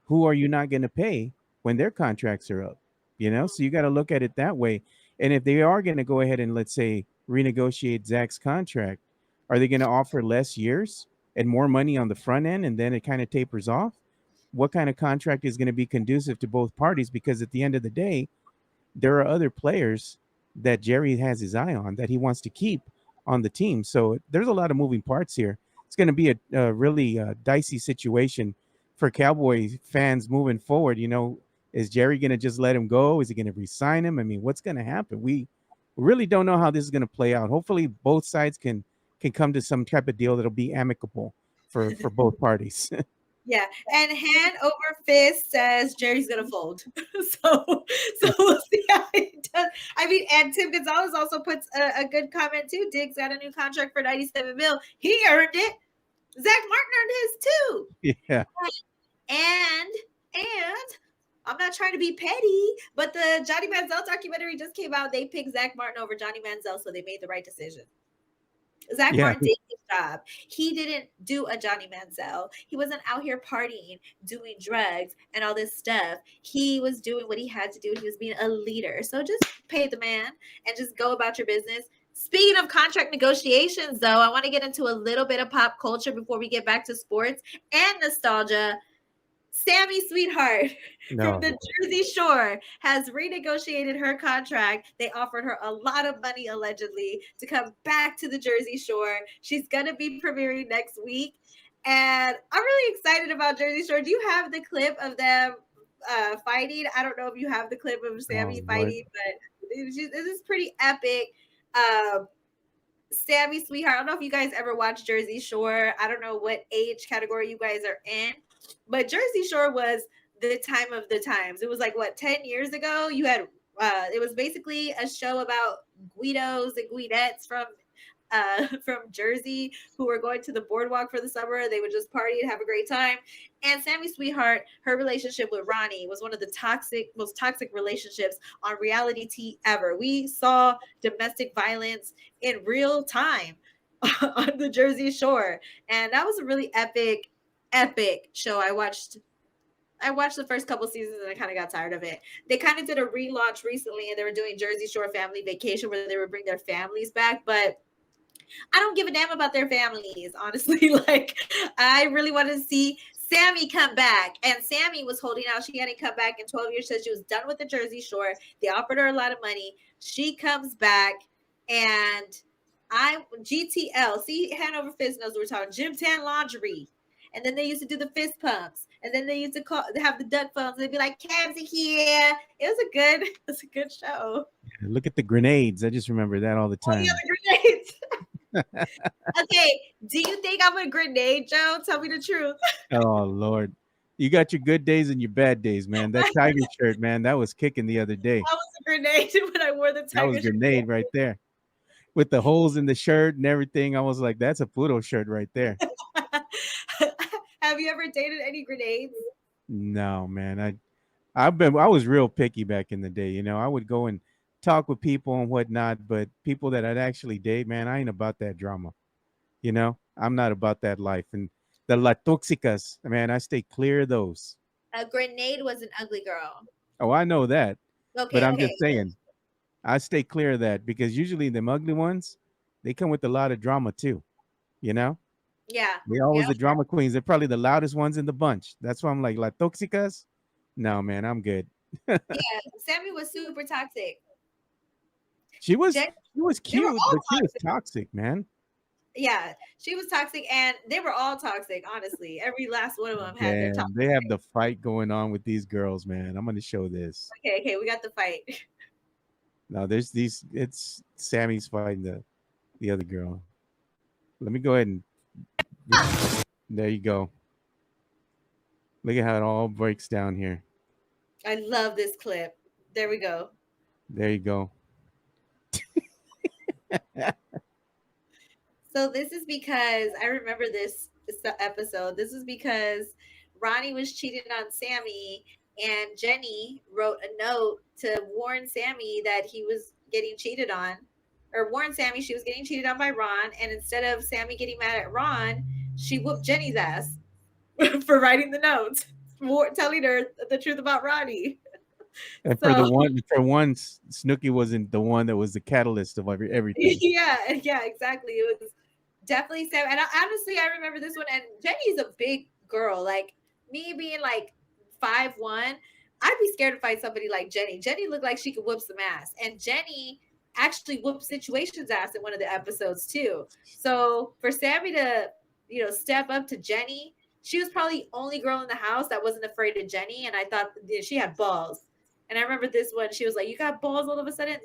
who are you not going to pay when their contracts are up? So you got to look at it that way. And if they are going to go ahead and, let's say, renegotiate Zach's contract, are they going to offer less years and more money on the front end, and then it kind of tapers off? What kind of contract is going to be conducive to both parties? Because at the end of the day, there are other players that Jerry has his eye on that he wants to keep on the team. So there's a lot of moving parts here. It's going to be a really dicey situation for Cowboy fans moving forward. Is Jerry going to just let him go? Is he going to re-sign him? I mean, what's going to happen? We really don't know how this is going to play out. Hopefully both sides can come to some type of deal that'll be amicable for both parties. Yeah, and hand over fist says Jerry's gonna fold. so we'll see how he does. I mean, and Tim Gonzalez also puts a good comment too. Diggs got a new contract for $97 million. He earned it. Zach Martin earned his too. Yeah. And I'm not trying to be petty, but the Johnny Manziel documentary just came out. They picked Zach Martin over Johnny Manziel, so they made the right decision. Zach Martin did his job. He didn't do a Johnny Manziel. He wasn't out here partying, doing drugs, and all this stuff. He was doing what he had to do. He was being a leader. So just pay the man and just go about your business. Speaking of contract negotiations, though, I want to get into a little bit of pop culture before we get back to sports and nostalgia. Sammy Sweetheart from the Jersey Shore has renegotiated her contract. They offered her a lot of money, allegedly, to come back to the Jersey Shore. She's going to be premiering next week. And I'm really excited about Jersey Shore. Do you have the clip of them fighting? I don't know if you have the clip of Sammy fighting, but this is pretty epic. Sammy Sweetheart. I don't know if you guys ever watched Jersey Shore. I don't know what age category you guys are in, but Jersey Shore was the time of the times. It was like what 10 years ago. You had it was basically a show about Guidos and Guidettes from Jersey who were going to the boardwalk for the summer. They would just party and have a great time. And Sammy Sweetheart, her relationship with Ronnie was one of the most toxic relationships on reality TV ever. We saw domestic violence in real time on the Jersey Shore, and that was a really epic show. I watched the first couple seasons and I kind of got tired of it. They kind of did a relaunch recently and they were doing Jersey Shore Family Vacation where they would bring their families back, but I don't give a damn about their families, honestly. Like, I really wanted to see Sammy come back. And Sammy was holding out. She hadn't come back in 12 years, said she was done with the Jersey Shore. They offered her a lot of money. She comes back, and GTL, see, Hanover Fist knows what we're talking, Gym Tan Lingerie. And then they used to do the fist pumps. And then they used to have the duck phones. They'd be like, Cabs are here. It was a good show. Look at the grenades. I just remember that all the time. Oh, yeah, the grenades. Okay, do you think I'm a grenade, Joe? Tell me the truth. Oh Lord, you got your good days and your bad days, man. That tiger shirt, man, that was kicking the other day. I was a grenade when I wore the tiger That was grenade right there, with the holes in the shirt and everything. I was like, that's a puro shirt right there. Have you ever dated any grenades? No, man. I was real picky back in the day. You know, I would go and talk with people and whatnot, but people that I'd actually date, man, I ain't about that drama. You know, I'm not about that life. And the la toxicas, man, I stay clear of those. A grenade was an ugly girl. Oh, I know that. But Okay, I'm okay. just saying, I stay clear of that because usually them ugly ones, they come with a lot of drama too. You know, Yeah. they always Yep. the drama queens. They're probably the loudest ones in the bunch. That's why I'm like la toxicas. No, man, I'm good. Yeah. Sammy was super toxic. She was Jen, she was they were cute, all but she was toxic. toxic, man. Yeah, she was toxic, and they were all toxic. Honestly, every last one of them had their Damn, toxic. they have the fight going on with these girls, man. I'm gonna show this. Okay, we got the fight. Now there's these. It's Sammy's fighting the other girl. Let me go ahead and there you go. Look at how it all breaks down here. I love this clip. There we go. There you go. So this is because I remember this episode. This is because Ronnie was cheating on Sammy, and Jenny wrote a note to warn Sammy that he was getting cheated on, or warn Sammy she was getting cheated on by Ron. And instead of Sammy getting mad at Ron, she whooped Jenny's ass for writing the note, telling her the truth about Ronnie. And So for once, Snooki wasn't the one that was the catalyst of everything. yeah, exactly. It was definitely Sam. And honestly, I remember this one. And Jenny's a big girl. Like me being like 5'1", I'd be scared to fight somebody like Jenny. Jenny looked like she could whoop some ass, and Jenny actually whooped situations ass in one of the episodes too. So for Sammy to step up to Jenny, she was probably the only girl in the house that wasn't afraid of Jenny, and I thought she had balls. And I remember this one. She was like, "You got balls all of a sudden.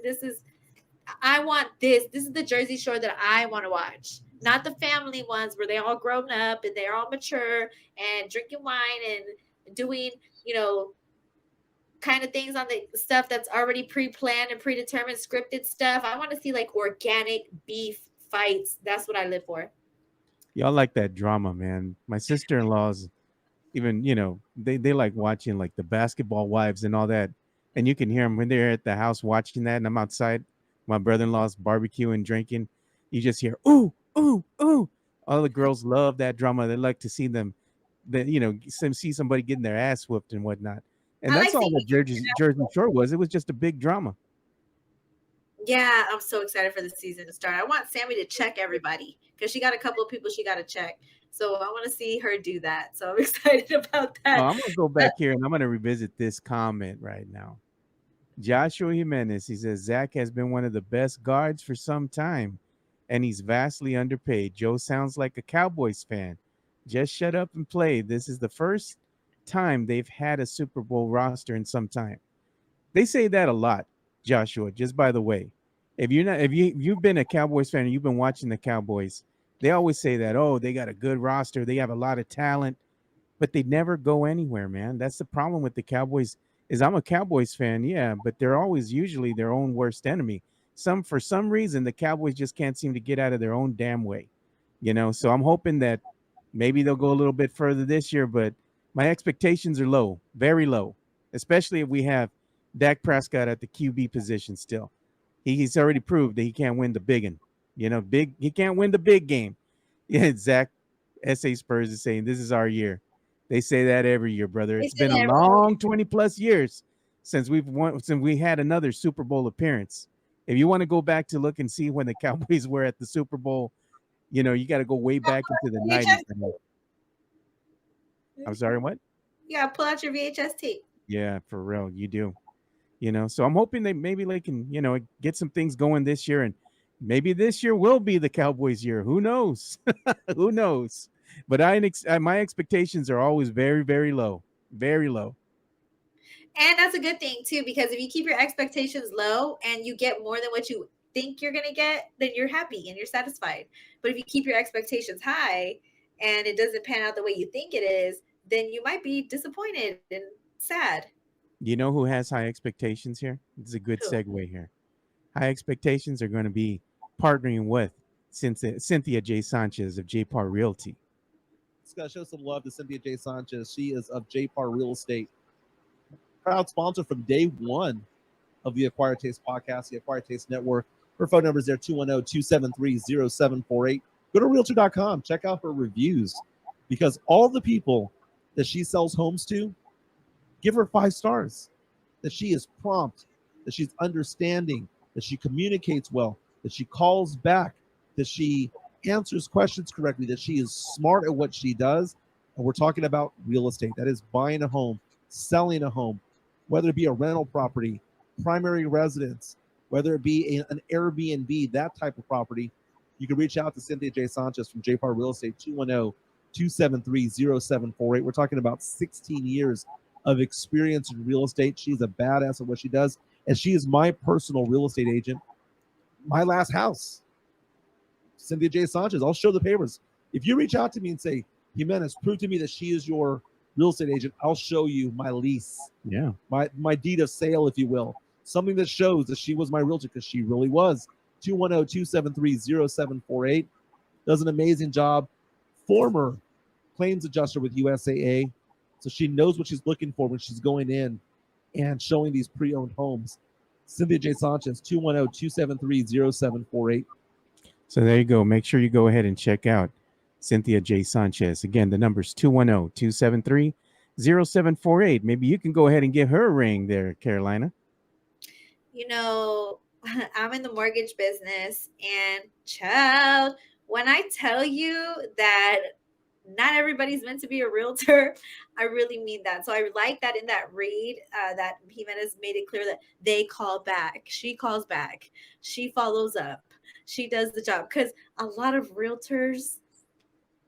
I want this. This is the Jersey Shore that I want to watch, not the family ones where they all grown up and they're all mature and drinking wine and doing, kind of things on the stuff that's already pre-planned and predetermined, scripted stuff. I want to see like organic beef fights. That's what I live for." Y'all like that drama, man. My sister-in-laws, even they like watching like the Basketball Wives and all that, and you can hear them when they're at the house watching that, and I'm outside my brother-in-law's barbecuing, drinking. You just hear ooh ooh ooh. All the girls love that drama. They like to see them, see somebody getting their ass whooped and whatnot. And I like that's all seeing. that Jersey Shore was. It was just a big drama. Yeah, I'm so excited for the season to start. I want Sammy to check everybody because she got a couple of people she got to check. So I want to see her do that. So I'm excited about that. I'm gonna go back here and I'm gonna revisit this comment right now. Joshua Jimenez, he says Zach has been one of the best guards for some time, and he's vastly underpaid. Joe sounds like a Cowboys fan. Just shut up and play. This is the first time they've had a Super Bowl roster in some time. They say that a lot, Joshua, just by the way. If you're not, if you've been a Cowboys fan and you've been watching the Cowboys, they always say that, oh, they got a good roster, they have a lot of talent, but they never go anywhere, man. That's the problem with the Cowboys. Is I'm a Cowboys fan, yeah, but they're always usually their own worst enemy. For some reason the Cowboys just can't seem to get out of their own damn way. So I'm hoping that maybe they'll go a little bit further this year, but my expectations are low, very low, especially if we have Dak Prescott at the QB position still. He's already proved that he can't win the big one. He can't win the big game. Yeah, Zach SA Spurs is saying this is our year. They say that every year, brother. They It's say been a that every year. long 20 plus years since we had another Super Bowl appearance. If you want to go back to look and see when the Cowboys were at the Super Bowl, you got to go way back into the 90s. VHS. I'm sorry, what? You gotta pull out your VHS tape. Yeah, for real, you do. So I'm hoping they maybe they can, get some things going this year, and maybe this year will be the Cowboys' year. Who knows? Who knows? But my expectations are always very, very low, very low. And that's a good thing too, because if you keep your expectations low and you get more than what you think you're gonna get, then you're happy and you're satisfied. But if you keep your expectations high and it doesn't pan out the way you think it is, then you might be disappointed and sad. You know who has high expectations here? This is a good Who? segue here. High expectations are going to be partnering with Cynthia J. Sanchez of J. Par Realty. Just gotta show some love to Cynthia J. Sanchez. She is of J. Par Real Estate. Proud sponsor from day one of the Acquired Taste podcast, the Acquired Taste Network. Her phone number is there, 210-273-0748. Go to Realtor.com. Check out her reviews, because all the people that she sells homes to give her 5 stars, that she is prompt, that she's understanding, that she communicates well, that she calls back, that she answers questions correctly, that she is smart at what she does. And we're talking about real estate. That is buying a home, selling a home, whether it be a rental property, primary residence, whether it be an Airbnb, that type of property. You can reach out to Cynthia J. Sanchez from J. Par Real Estate, 210-273-0748. We're talking about 16 years of experience in real estate. She's a badass at what she does, and she is my personal real estate agent. My last house, Cynthia J. Sanchez. I'll show the papers. If you reach out to me and say, Jimenez, prove to me that she is your real estate agent, I'll show you my lease, Yeah. my deed of sale, if you will. Something that shows that she was my realtor, because she really was. 210-273-0748. Does an amazing job. Former claims adjuster with USAA. So she knows what she's looking for when she's going in and showing these pre-owned homes. Cynthia J. Sanchez, 210-273-0748. So there you go. Make sure you go ahead and check out Cynthia J. Sanchez. Again, the number's 210-273-0748. Maybe you can go ahead and give her a ring there, Carolina. I'm in the mortgage business, and child, when I tell you that not everybody's meant to be a realtor, I really mean that. So I like that in that read, that Jimenez made it clear that they call back. She calls back. She follows up. She does the job, because a lot of realtors,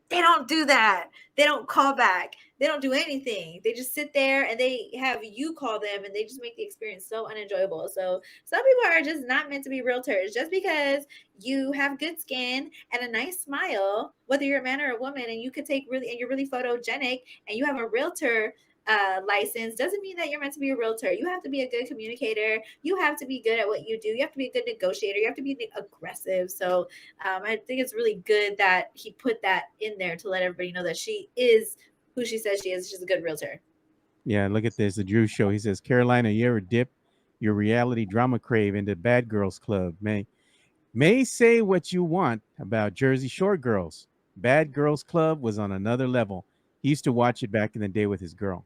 they don't do that. They don't call back. They don't do anything. They just sit there and they have you call them, and they just make the experience so unenjoyable. So some people are just not meant to be realtors. Just because you have good skin and a nice smile, whether you're a man or a woman, and you could take really, and you're really photogenic, and you have a realtor license, doesn't mean that you're meant to be a realtor. You have to be a good communicator. You have to be good at what you do. You have to be a good negotiator. You have to be aggressive. So I think it's really good that he put that in there to let everybody know that she is who she says she is. She's a good realtor. Yeah, look at this. The Drew Show. He says, Carolina, you ever dip your reality drama crave into Bad Girls Club? May say what you want about Jersey Shore girls. Bad Girls Club was on another level. He used to watch it back in the day with his girl.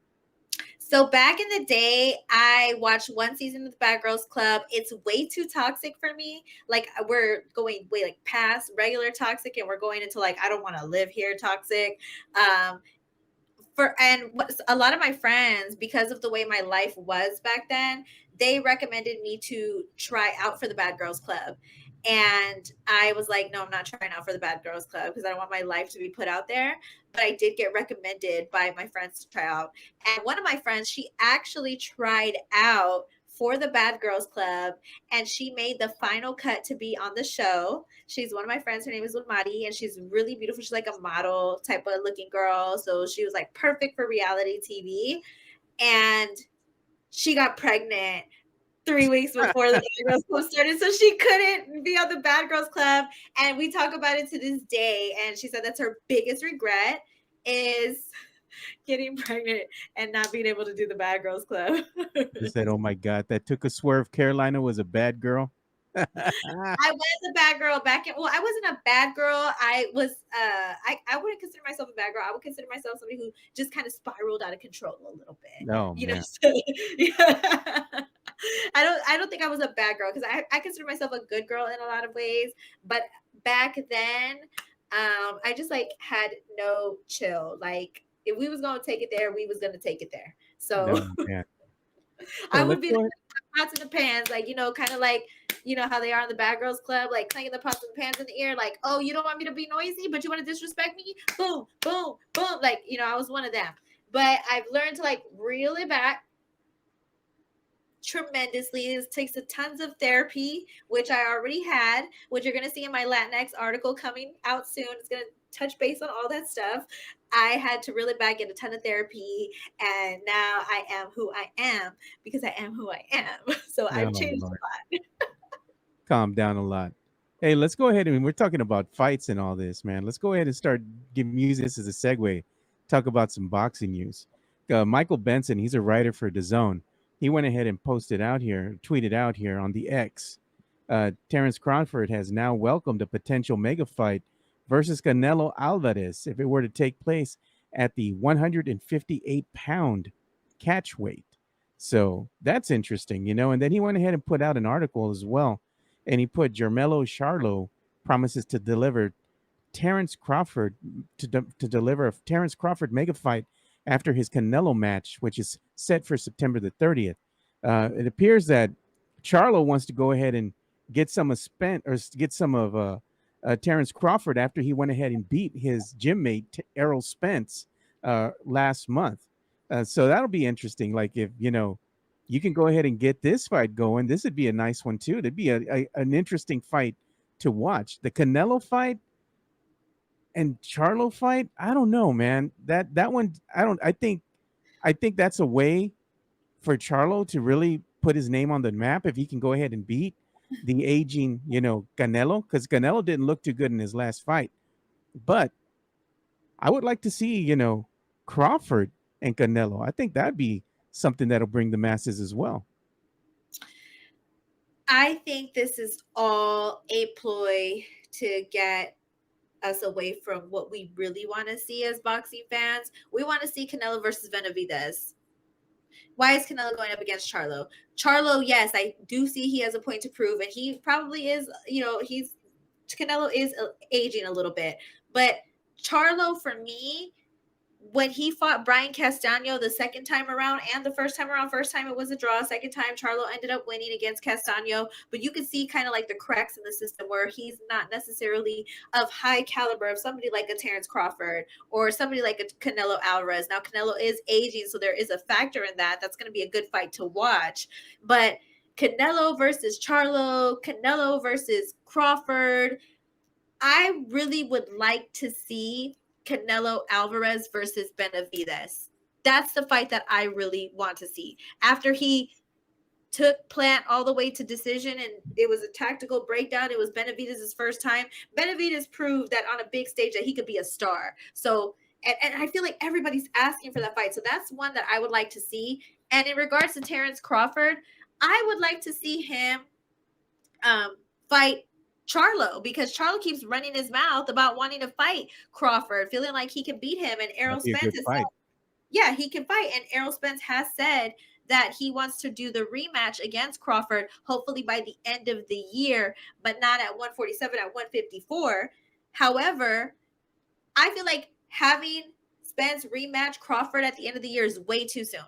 So back in the day, I watched one season of the Bad Girls Club. It's way too toxic for me. Like, we're going way like past regular toxic, and we're going into like, I don't want to live here toxic. A lot of my friends, because of the way my life was back then, they recommended me to try out for the Bad Girls Club. And I was like, no, I'm not trying out for the Bad Girls Club, because I don't want my life to be put out there. But I did get recommended by my friends to try out. And one of my friends, she actually tried out for the Bad Girls Club, and she made the final cut to be on the show. She's one of my friends. Her name is Wemby, and she's really beautiful. She's like a model type of looking girl. So she was like perfect for reality TV. And she got pregnant 3 weeks before the Bad Girls Club started, so she couldn't be on the Bad Girls Club. And we talk about it to this day. And she said that's her biggest regret is getting pregnant and not being able to do the Bad Girls Club. He said, "Oh my God, that took a swerve. Carolina was a bad girl." I was a bad girl back in. Well, I wasn't a bad girl. I was. I wouldn't consider myself a bad girl. I would consider myself somebody who just kind of spiraled out of control a little bit. Oh You know. man, So, yeah. I don't think I was a bad girl because I consider myself a good girl in a lot of ways. But back then, I just like had no chill. Like if we was gonna take it there, we was gonna take it there. So no man. I So would let's be go the ahead. pots in the pans, like kind of like how they are in the Bad Girls Club, like clanking the pots and the pans in the ear, like, oh, you don't want me to be noisy, but you want to disrespect me? Boom, boom, boom. Like I was one of them. But I've learned to like reel it back tremendously. It takes a tons of therapy, which I already had, which you're going to see in my Latinx article coming out soon. It's going to touch base on all that stuff. I had to reel it back, get a ton of therapy, and now I am who I am because I am who I am. So I've No, changed Lord. a lot. Calm down a lot. Hey, let's go ahead and we're talking about fights and all this, man. Let's go ahead and start using this as a segue. Talk about some boxing news. Michael Benson, he's a writer for DAZN. He went ahead and posted out here, tweeted out here on the X. Terrence Crawford has now welcomed a potential mega fight versus Canelo Alvarez if it were to take place at the 158-pound catch weight. So that's interesting, And then he went ahead and put out an article as well, and he put Jermelo Charlo promises to deliver Terrence Crawford to deliver a Terrence Crawford mega fight after his Canelo match, which is set for September the 30th. It appears that Charlo wants to go ahead and get some of Terrence Crawford after he went ahead and beat his gym mate Errol Spence last month. So that'll be interesting. Like if you can go ahead and get this fight going, this would be a nice one too. It'd be an interesting fight to watch. The Canelo fight and Charlo fight, I don't know, man. That one, I think that's a way for Charlo to really put his name on the map if he can go ahead and beat the aging, Canelo, because Canelo didn't look too good in his last fight. But I would like to see, Crawford and Canelo. I think that'd be something that'll bring the masses as well. I think this is all a ploy to get us away from what we really want to see as boxing fans. We want to see Canelo versus Benavidez. Why is Canelo going up against Charlo? Charlo, yes, I do see he has a point to prove, and he probably is, Canelo is aging a little bit. But Charlo, for me, when he fought Brian Castano the second time around and the first time it was a draw. Second time, Charlo ended up winning against Castano. But you can see kind of like the cracks in the system where he's not necessarily of high caliber of somebody like a Terrence Crawford or somebody like a Canelo Alvarez. Now, Canelo is aging, so there is a factor in that. That's going to be a good fight to watch. But Canelo versus Charlo, Canelo versus Crawford, I really would like to see Canelo Alvarez versus Benavidez. That's the fight that I really want to see. After he took Plant all the way to decision and it was a tactical breakdown, it was Benavidez's first time. Benavidez proved that on a big stage that he could be a star. So, and I feel like everybody's asking for that fight. So that's one that I would like to see. And in regards to Terrence Crawford, I would like to see him fight Charlo, because Charlo keeps running his mouth about wanting to fight Crawford, feeling like he can beat him. And Errol Spence has said, yeah, he can fight. And Errol Spence has said that he wants to do the rematch against Crawford, hopefully by the end of the year, but not at 147, at 154. However, I feel like having Spence rematch Crawford at the end of the year is way too soon.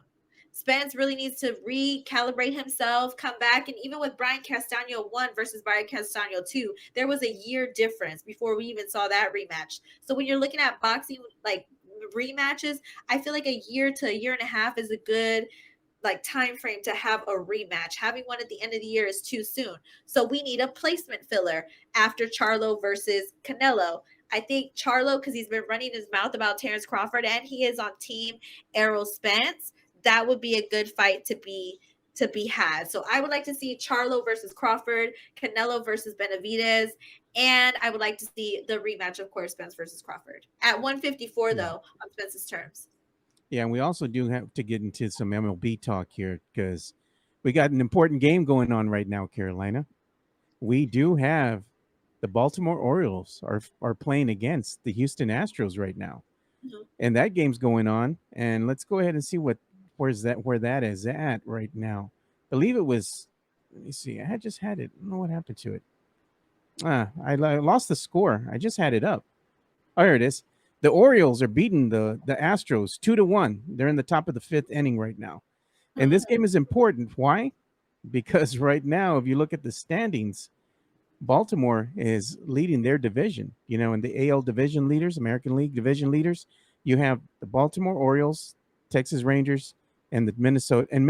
Spence really needs to recalibrate himself, come back. And even with Brian Castano 1 versus Brian Castano 2, there was a year difference before we even saw that rematch. So when you're looking at boxing, like rematches, I feel like a year to a year and a half is a good like time frame to have a rematch. Having one at the end of the year is too soon. So we need a placement filler after Charlo versus Canelo. I think Charlo, because he's been running his mouth about Terrence Crawford and he is on team Errol Spence, that would be a good fight to be had. So I would like to see Charlo versus Crawford, Canelo versus Benavidez, and I would like to see the rematch, of course, Spence versus Crawford at 154, Yeah. though, on Spence's terms. Yeah, and we also do have to get into some MLB talk here because we got an important game going on right now, Carolina. We do have the Baltimore Orioles are playing against the Houston Astros right now. Mhm. And that game's going on. And let's go ahead and see where that is at right now. I believe it was. Let me see. I had just had it. I don't know what happened to it. I lost the score. I just had it up. Oh, here it is. The Orioles are beating the Astros 2-1. They're in the top of the fifth inning right now, and this game is important. Why? Because right now, if you look at the standings, Baltimore is leading their division. You know, in the AL division leaders, American League division leaders, you have the Baltimore Orioles, Texas Rangers, and Minnesota. In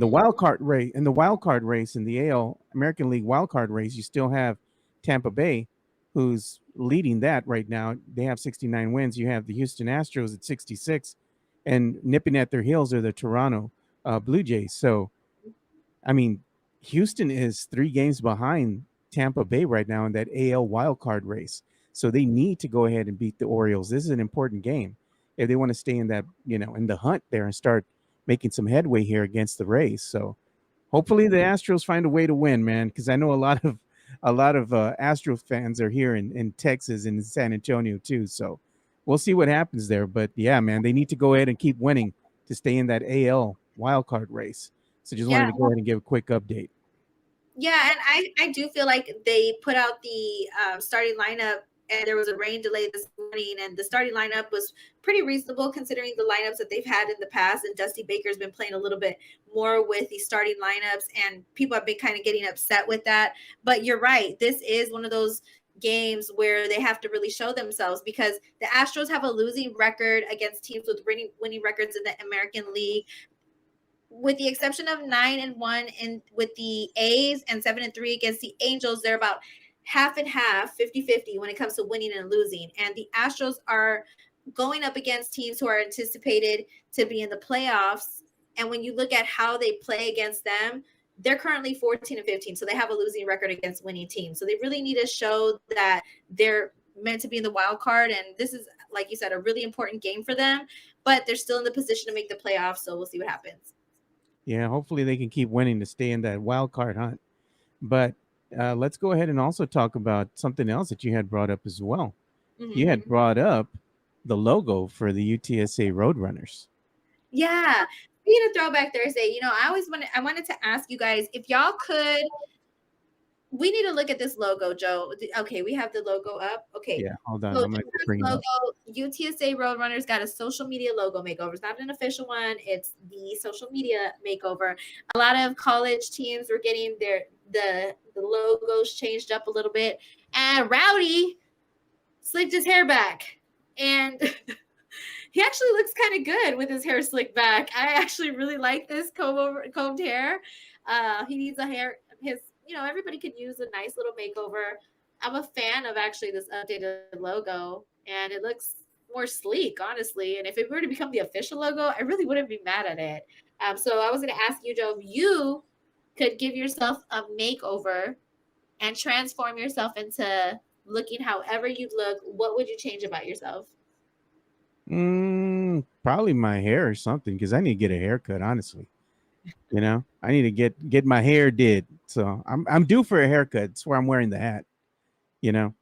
the Mhm. wild card race in the AL American League wild card race, you still have Tampa Bay, who's leading that right now. They have 69 wins. You have the Houston Astros at 66, and nipping at their heels are the Toronto Blue Jays. So I mean, Houston is 3 games behind Tampa Bay right now in that AL wild card race. So they need to go ahead and beat the Orioles. This is an important game if they want to stay in that, in the hunt there and start making some headway here against the Rays. So hopefully the Astros find a way to win, man, because I know a lot of Astros fans are here in Texas and in San Antonio too. So we'll see what happens there. But yeah, man, they need to go ahead and keep winning to stay in that AL wild card race. So just wanted Yeah. to go ahead and give a quick update. Yeah, and I do feel like they put out the starting lineup, and there was a rain delay this morning, and the starting lineup was pretty reasonable considering the lineups that they've had in the past. And Dusty Baker's been playing a little bit more with the starting lineups, and people have been kind of getting upset with that. But you're right, this is one of those games where they have to really show themselves because the Astros have a losing record against teams with winning records in the American League, with the exception of 9-1 in with the A's and 7-3 against the Angels. They're about half and half, 50-50 when it comes to winning and losing. And the Astros are going up against teams who are anticipated to be in the playoffs. And when you look at how they play against them, they're currently 14-15. So they have a losing record against winning teams. So they really need to show that they're meant to be in the wild card. And this is, like you said, a really important game for them, but they're still in the position to make the playoffs. So we'll see what happens. Yeah, hopefully they can keep winning to stay in that wild card hunt. But let's go ahead and also talk about something else that you had brought up as well. You Mm-hmm. had brought up the logo for the UTSA Roadrunners. Yeah. Being a throwback Thursday, I wanted to ask you guys if y'all could. We need to look at this logo, Joe. Okay, we have the logo up. Okay. Yeah, hold on. So I'm this going to bring it logo, up. UTSA Roadrunners got a social media logo makeover. It's not an official one. It's the social media makeover. A lot of college teams were getting the logos changed up a little bit. And Rowdy slicked his hair back. And he actually looks kind of good with his hair slicked back. I actually really like this combed hair. He needs a hair. Everybody could use a nice little makeover. I'm a fan of actually this updated logo, and it looks more sleek, honestly. And if it were to become the official logo, I really wouldn't be mad at it. So I was going to ask you, Joe, if you could give yourself a makeover and transform yourself into looking however you'd look, what would you change about yourself? Probably my hair or something because I need to get a haircut. Honestly, I need to get my hair did. So I'm due for a haircut. That's where I'm wearing the hat. You know,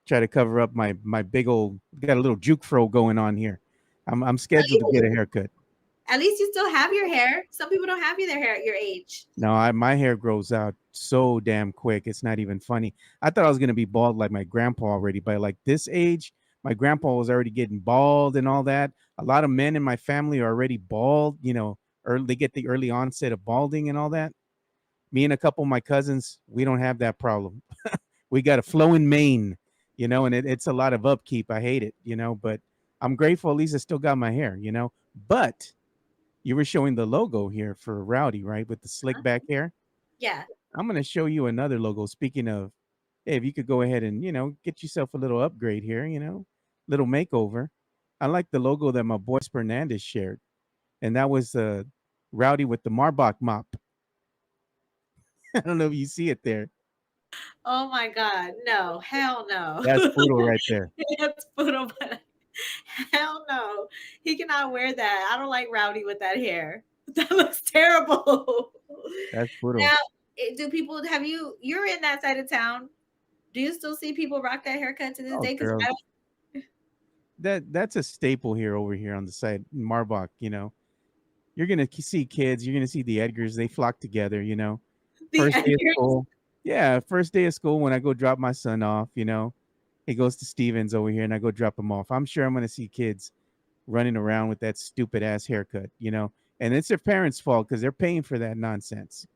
Try to cover up my big old got a little juke fro going on here. I'm scheduled to get a haircut. At least you still have your hair. Some people don't have their hair at your age. No, my hair grows out so damn quick. It's not even funny. I thought I was gonna be bald like my grandpa already. By like this age, my grandpa was already getting bald and all that. A lot of men in my family are already bald. Early, they get the early onset of balding and all that. Me and a couple of my cousins, we don't have that problem. We got a flowing mane, and it's a lot of upkeep. I hate it, but I'm grateful at least I still got my hair. But you were showing the logo here for Rowdy, right, with the slick Huh? back hair. Yeah. I'm gonna show you another logo. Speaking of, hey, if you could go ahead and get yourself a little upgrade here, little makeover. I like the logo that my boy Fernandez shared, and that was Rowdy with the Marbach mop. I don't know if you see it there. Oh my God. No. Hell no. That's poodle right there. That's Poodle, but hell no. He cannot wear that. I don't like Rowdy with that hair. That looks terrible. That's poodle. Now, do people have you're in that side of town? Do you still see people rock that haircut to this Oh, day? Because girl, I that's a staple here over here on the side, Marbach. You're gonna see kids. You're gonna see the Edgars. They flock together. the First day of Edgars. school. Yeah, first day of school when I go drop my son off. He goes to Stevens over here, and I go drop him off. I'm sure I'm gonna see kids running around with that stupid ass haircut. And it's their parents' fault because they're paying for that nonsense.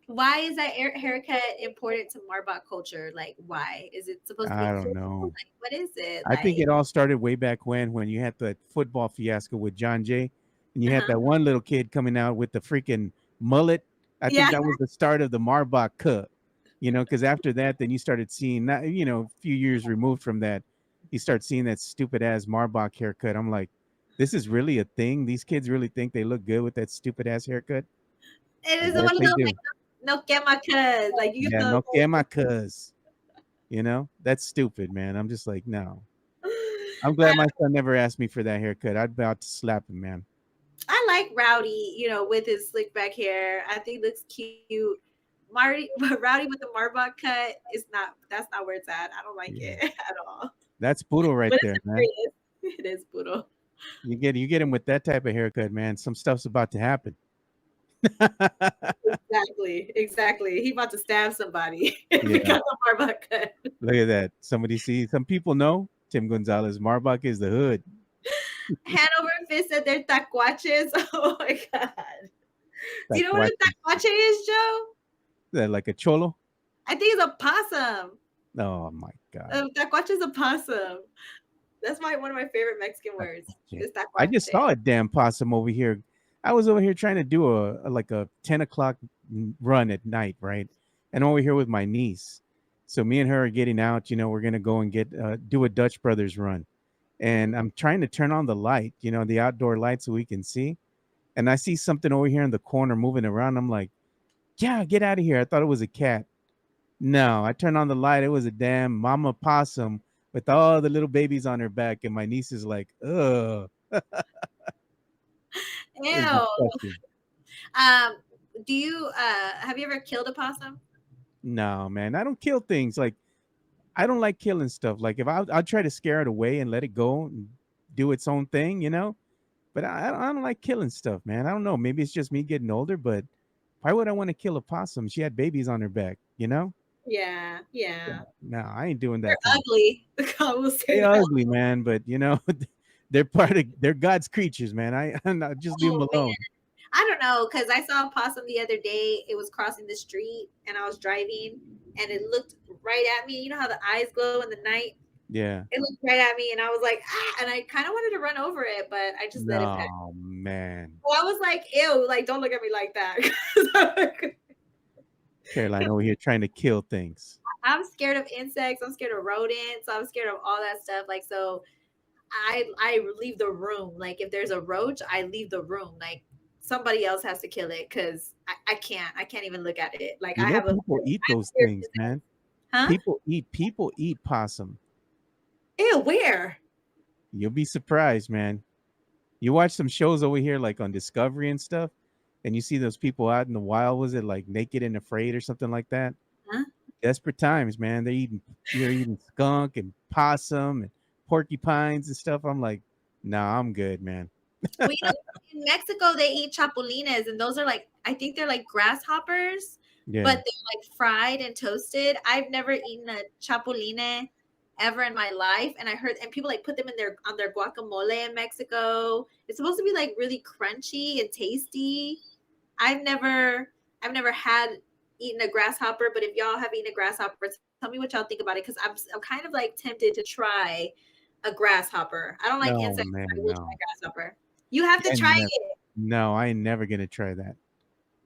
Why is that haircut important to Marbach culture? Like, why is it supposed to be I cool? don't know. Like, what is it I think like? it all started way back when you had the football fiasco with John Jay, and you had Uh-huh. that one little kid coming out with the freaking mullet. I think Yeah. that was the start of the Marbach cut. Because after that, then you started seeing that. A few years removed from that, you start seeing that stupid ass Marbach haircut. I'm like, this is really a thing. These kids really think they look good with that stupid ass haircut. It I is a guess one of they those like do. no get my cuz. Like you get Yeah, the no quema, cuz. That's stupid, man. I'm just like, no. I'm glad my son never asked me for that haircut. I'd about to slap him, man. I like Rowdy, with his slick back hair. I think it looks cute. Marty Rowdy with the Marbach cut is that's not where it's at. I don't like Yeah. it at all. That's poodle right But there, it's man. hilarious. It is brutal. You get him with that type of haircut, man. Some stuff's about to happen. Exactly. Exactly. He about to stab somebody if he Yeah. got the Marbach cut. Look at that. Some people know Tim Gonzalez. Marbach is the hood. Hanover Fist said they're tacuaches. Oh my God. Do you Like know what what? a tacuache is, Joe? That like a cholo? I think it's a possum. Oh my god. Tacuache is a possum. That's one of my favorite Mexican words. Tacuache. Is I just tacuache. saw a damn possum over here. I was over here trying to do like a 10 o'clock run at night, right? And over here with my niece. So me and her are getting out. We're gonna go and do a Dutch Brothers run. And I'm trying to turn on the light, the outdoor light so we can see. And I see something over here in the corner moving around. I'm like, yeah, get out of here. I thought it was a cat. No, I turned on the light. It was a damn mama possum with all the little babies on her back. And my niece is like, ugh, it's Ew. disgusting. Um, do you have you ever killed a possum? No, man, I don't kill things. Like, I don't like killing stuff. Like, if I'll try to scare it away and let it go and do its own thing. But I don't like killing stuff, man. I don't know. Maybe it's just me getting older, but why would I want to kill a possum? She had babies on her back. Yeah, Yeah. yeah. No, I ain't doing They're that kind of. ugly. I will say They that. ugly, man, but they're God's creatures, man. I'm not just leave them Oh man. alone. I don't know, because I saw a possum the other day. It was crossing the street and I was driving and it looked right at me. You know how the eyes glow in the night? Yeah. It looked right at me and I was like, ah, and I kind of wanted to run over it, but I just let it pass. No, man. Well, I was like, ew, like don't look at me like that. Caroline over here trying to kill things. I'm scared of insects. I'm scared of rodents. I'm scared of all that stuff. Like, so I leave the room. Like, if there's a roach, I leave the room. Like, somebody else has to kill it because I can't. I can't even look at it. Like, I have a People eat I'm those scared things, of it. man. Huh? People eat possum. Ew, where? You'll be surprised, man. You watch some shows over here like on Discovery and stuff, and you see those people out in the wild, was it like Naked and Afraid or something like that? Huh? Desperate times, man. They're eating skunk and possum and porcupines and stuff. I'm like, nah, I'm good, man. Well, in Mexico they eat chapulines, and those are like I think they're like grasshoppers, but Yeah. they're like fried and toasted. I've never eaten a chapuline ever in my life, and I heard and people like put them in their on their guacamole in Mexico. It's supposed to be like really crunchy and tasty. I've never had eaten a grasshopper, but if y'all have eaten a grasshopper, tell me what y'all think about it because I'm kind of like tempted to try a grasshopper. I don't like No, insects, but I man, will try no. grasshopper. You have to Yeah, try never. it. No, I ain't never gonna try that.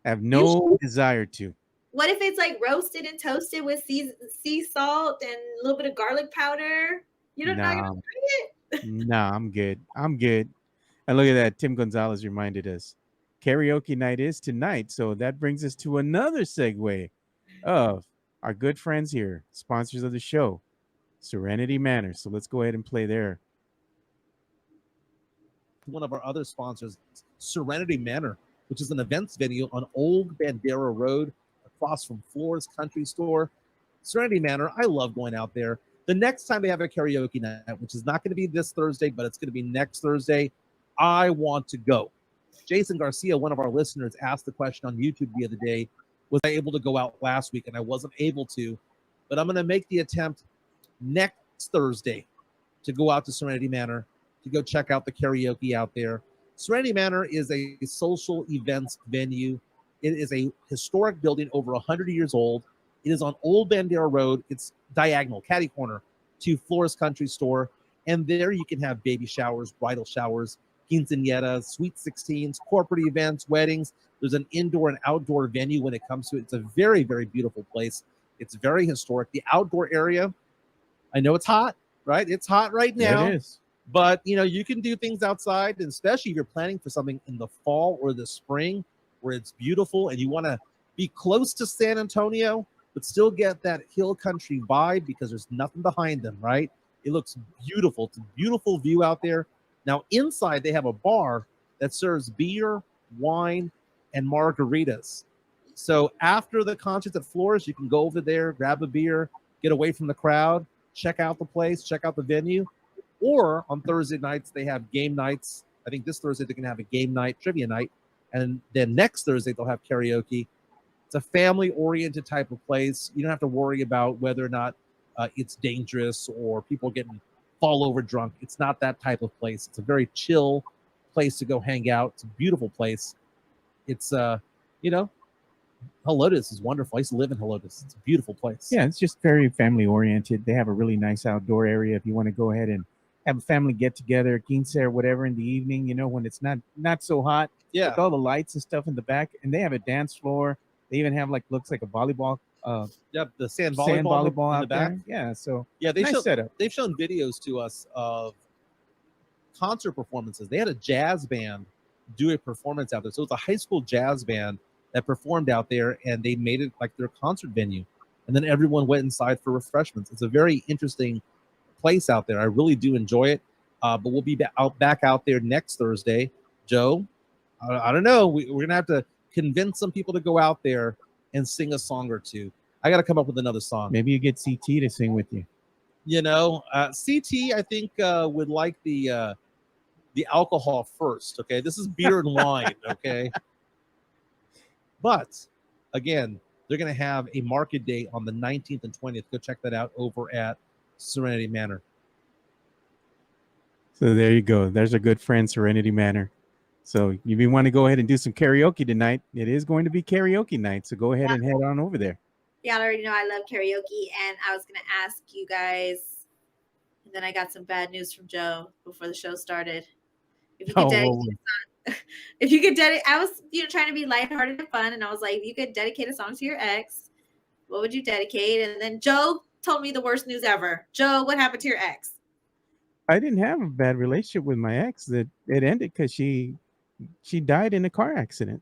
I have You no desire to. What if it's like roasted and toasted with sea salt and a little bit of garlic powder? You're not gonna Nah, try it? nah, I'm good. I'm good. And look at that. Tim Gonzalez reminded us karaoke night is tonight. So that brings us to another segue of our good friends here, sponsors of the show, Serenity Manor. So let's go ahead and play there. One of our other sponsors, Serenity Manor, which is an events venue on Old Bandera Road across from Flora's Country Store. Serenity Manor, I love going out there. The next time they have a karaoke night, which is not going to be this Thursday, but it's going to be next Thursday, I want to go. Jason Garcia, one of our listeners, asked the question on YouTube the other day, was I able to go out last week? And I wasn't able to, but I'm going to make the attempt next Thursday to go out to Serenity Manor to go check out the karaoke out there. Serenity Manor is a social events venue. It is a historic building over 100 years old. It is on Old Bandera Road. It's diagonal, catty corner to Flora's Country Store. And there you can have baby showers, bridal showers, quinceañeras, sweet 16s, corporate events, weddings. There's an indoor and outdoor venue when it comes to it. It's a very, very beautiful place. It's very historic. The outdoor area, I know it's hot, right? It's hot right now. It is. But, you can do things outside, and especially if you're planning for something in the fall or the spring where it's beautiful and you want to be close to San Antonio, but still get that hill country vibe because there's nothing behind them, right? It looks beautiful. It's a beautiful view out there. Now, inside, they have a bar that serves beer, wine, and margaritas. So after the concerts at Flores, you can go over there, grab a beer, get away from the crowd, check out the place, check out the venue. Or on Thursday nights, they have game nights. I think this Thursday, they're going to have a game night, trivia night. And then next Thursday, they'll have karaoke. It's a family-oriented type of place. You don't have to worry about whether or not it's dangerous or people getting fall over drunk. It's not that type of place. It's a very chill place to go hang out. It's a beautiful place. It's, Helotes is wonderful. I used to live in Helotes. It's a beautiful place. Yeah, it's just very family oriented. They have a really nice outdoor area if you want to go ahead and have a family get together, quince or whatever in the evening, when it's not so hot. Yeah. With all the lights and stuff in the back. And they have a dance floor. They even have looks like a volleyball the sand volleyball in out the back. there. Yeah, so yeah, nice setup. They've shown videos to us of concert performances. They had a jazz band do a performance out there. So it's a high school jazz band that performed out there, and they made it like their concert venue. And then everyone went inside for refreshments. It's a very interesting place out there. I really do enjoy it. But we'll be back out there next Thursday. Joe, I don't know. We're going to have to convince some people to go out there and sing a song or two. I got to come up with another song. Maybe you get CT to sing with you. CT, I think, would like the alcohol first. Okay, this is beer and wine. Okay, but again, they're going to have a market day on the 19th and 20th. Go check that out over at Serenity Manor. So there you go. There's a good friend, Serenity Manor. So if you want to go ahead and do some karaoke tonight, it is going to be karaoke night. So go ahead and head on over there. Y'all already know I love karaoke, and I was going to ask you guys, and then I got some bad news from Joe before the show started. If you could if you could dedicate, I was trying to be lighthearted and fun, and I was like, if you could dedicate a song to your ex, what would you dedicate? And then Joe told me the worst news ever. Joe, what happened to your ex? I didn't have a bad relationship with my ex. That it ended because she died in a car accident.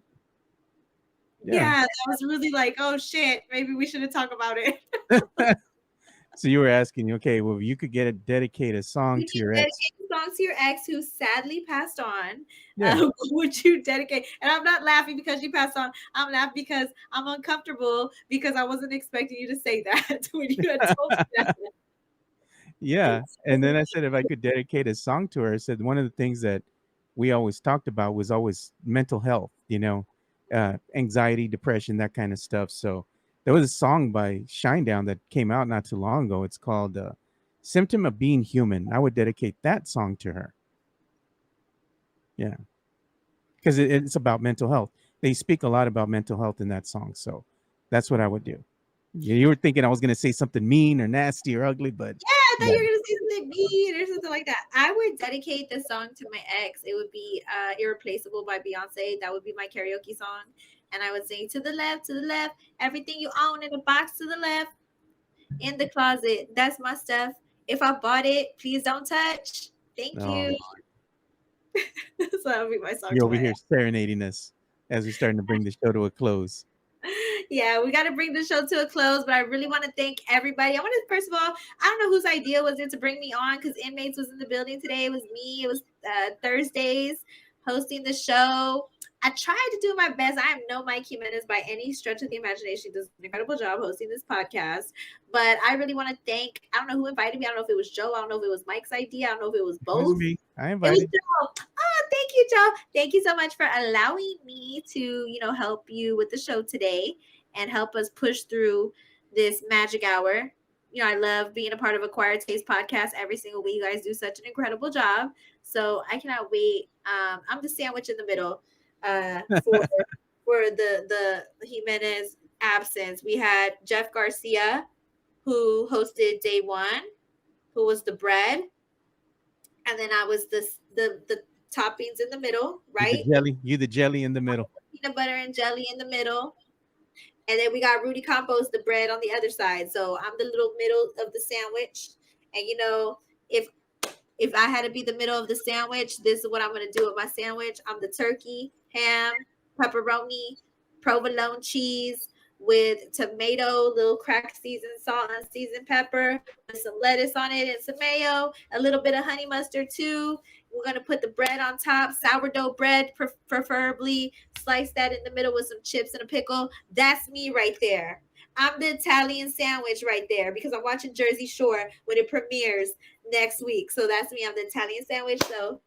Yeah, that was really like, oh shit, maybe we shouldn't talk about it. So you were asking, okay, well, you could dedicate a song to your ex. Dedicate a song to your ex who sadly passed on. Yeah. Would you dedicate? And I'm not laughing because you passed on. I'm laughing because I'm uncomfortable because I wasn't expecting you to say that when you had told me that. Yeah. And then I said, if I could dedicate a song to her, I said, one of the things that we always talked about was always mental health, anxiety, depression, that kind of stuff. So there was a song by Shinedown that came out not too long ago. It's called Symptom of Being Human. I would dedicate that song to her. Yeah. Because it's about mental health. They speak a lot about mental health in that song. So that's what I would do. You were thinking I was going to say something mean or nasty or ugly, but I thought you were gonna say something mean or something like that. I would dedicate this song to my ex. It would be "Irreplaceable" by Beyonce. That would be my karaoke song, and I would sing to the left, everything you own in the box to the left, in the closet. That's my stuff. If I bought it, please don't touch. Thank Oh, you. So that would be my song you're to over my here ex. serenading us as we're starting to bring the show to a close. Yeah, we got to bring the show to a close, but I really want to thank everybody. I want to, first of all, I don't know whose idea was it to bring me on because Inmates was in the building today. It was me. It was Thursdays hosting the show. I tried to do my best. I am no Mike Jimenez by any stretch of the imagination. He does an incredible job hosting this podcast. But I really want to thank, I don't know who invited me. I don't know if it was Joe. I don't know if it was Mike's idea. I don't know if it was It was both. me. I It was invited. Joe. Oh, thank you, Joe. Thank you so much for allowing me to, help you with the show today and help us push through this magic hour. I love being a part of Acquired Taste podcast every single week. You guys do such an incredible job. So I cannot wait. I'm the sandwich in the middle for the Jimenez absence. We had Jeff Garcia, who hosted day one, who was the bread, and then I was the toppings in the middle, right? You the jelly in the middle. Peanut butter and jelly in the middle. And then we got Rudy Campos, the bread on the other side. So I'm the little middle of the sandwich. And if I had to be the middle of the sandwich, this is what I'm going to do with my sandwich. I'm the turkey, ham, pepperoni, provolone cheese with tomato, little cracked seasoned salt and seasoned pepper, with some lettuce on it and some mayo, a little bit of honey mustard too. We're going to put the bread on top, sourdough bread, preferably. Slice that in the middle with some chips and a pickle. That's me right there. I'm the Italian sandwich right there because I'm watching Jersey Shore when it premieres next week. So that's me. I'm the Italian sandwich. So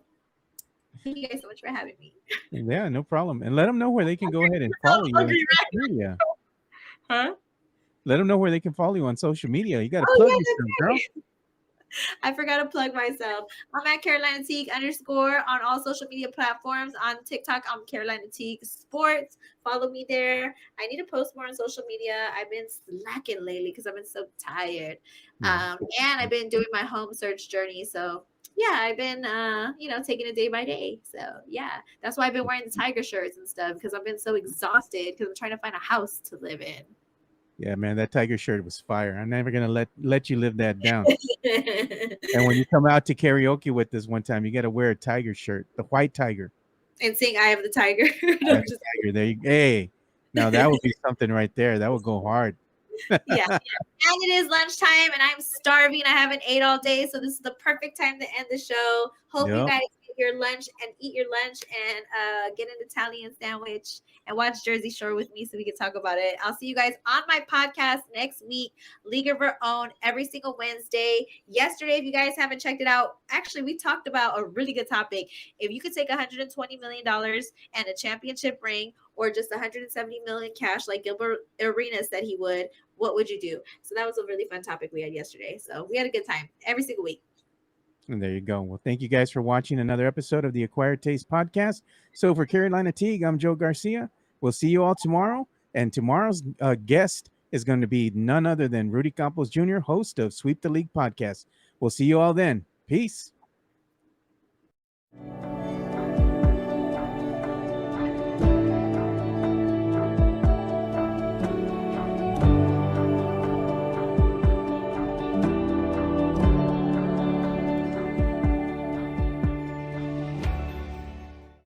thank you guys so much for having me. Yeah, no problem. And let them know where they can go ahead and follow you on social media. Huh? Let them know where they can follow you on social media. You got to Oh, plug yeah, yourself, girl. I forgot to plug myself. I'm at Carolina Teague _ on all social media platforms. On TikTok, I'm Carolina Teague Sports. Follow me there. I need to post more on social media. I've been slacking lately because I've been so tired. And I've been doing my home search journey. So yeah, I've been taking it day by day. So yeah, that's why I've been wearing the tiger shirts and stuff because I've been so exhausted because I'm trying to find a house to live in. Yeah, man, that tiger shirt was fire. I'm never gonna let you live that down. And when you come out to karaoke with us one time, you got to wear a tiger shirt, the white tiger. And sing "I Am the Tiger." No, just... tiger. There you, hey, now that would be something right there. That would go hard. Yeah. And it is lunchtime and I'm starving. I haven't ate all day. So this is the perfect time to end the show. Hope you guys get your lunch and eat your lunch and get an Italian sandwich and watch Jersey Shore with me so we can talk about it. I'll see you guys on my podcast next week, League of Our Own, every single Wednesday. Yesterday, if you guys haven't checked it out, actually, we talked about a really good topic. If you could take $120 million and a championship ring or just $170 million cash like Gilbert Arenas said he would, what would you do? So that was a really fun topic we had yesterday. So we had a good time every single week. And there you go. Well, thank you guys for watching another episode of the Acquired Taste podcast. So for Carolina Teague, I'm Joe Garcia. We'll see you all tomorrow. And tomorrow's guest is going to be none other than Rudy Campos Jr., host of Sweep the League podcast. We'll see you all then. Peace.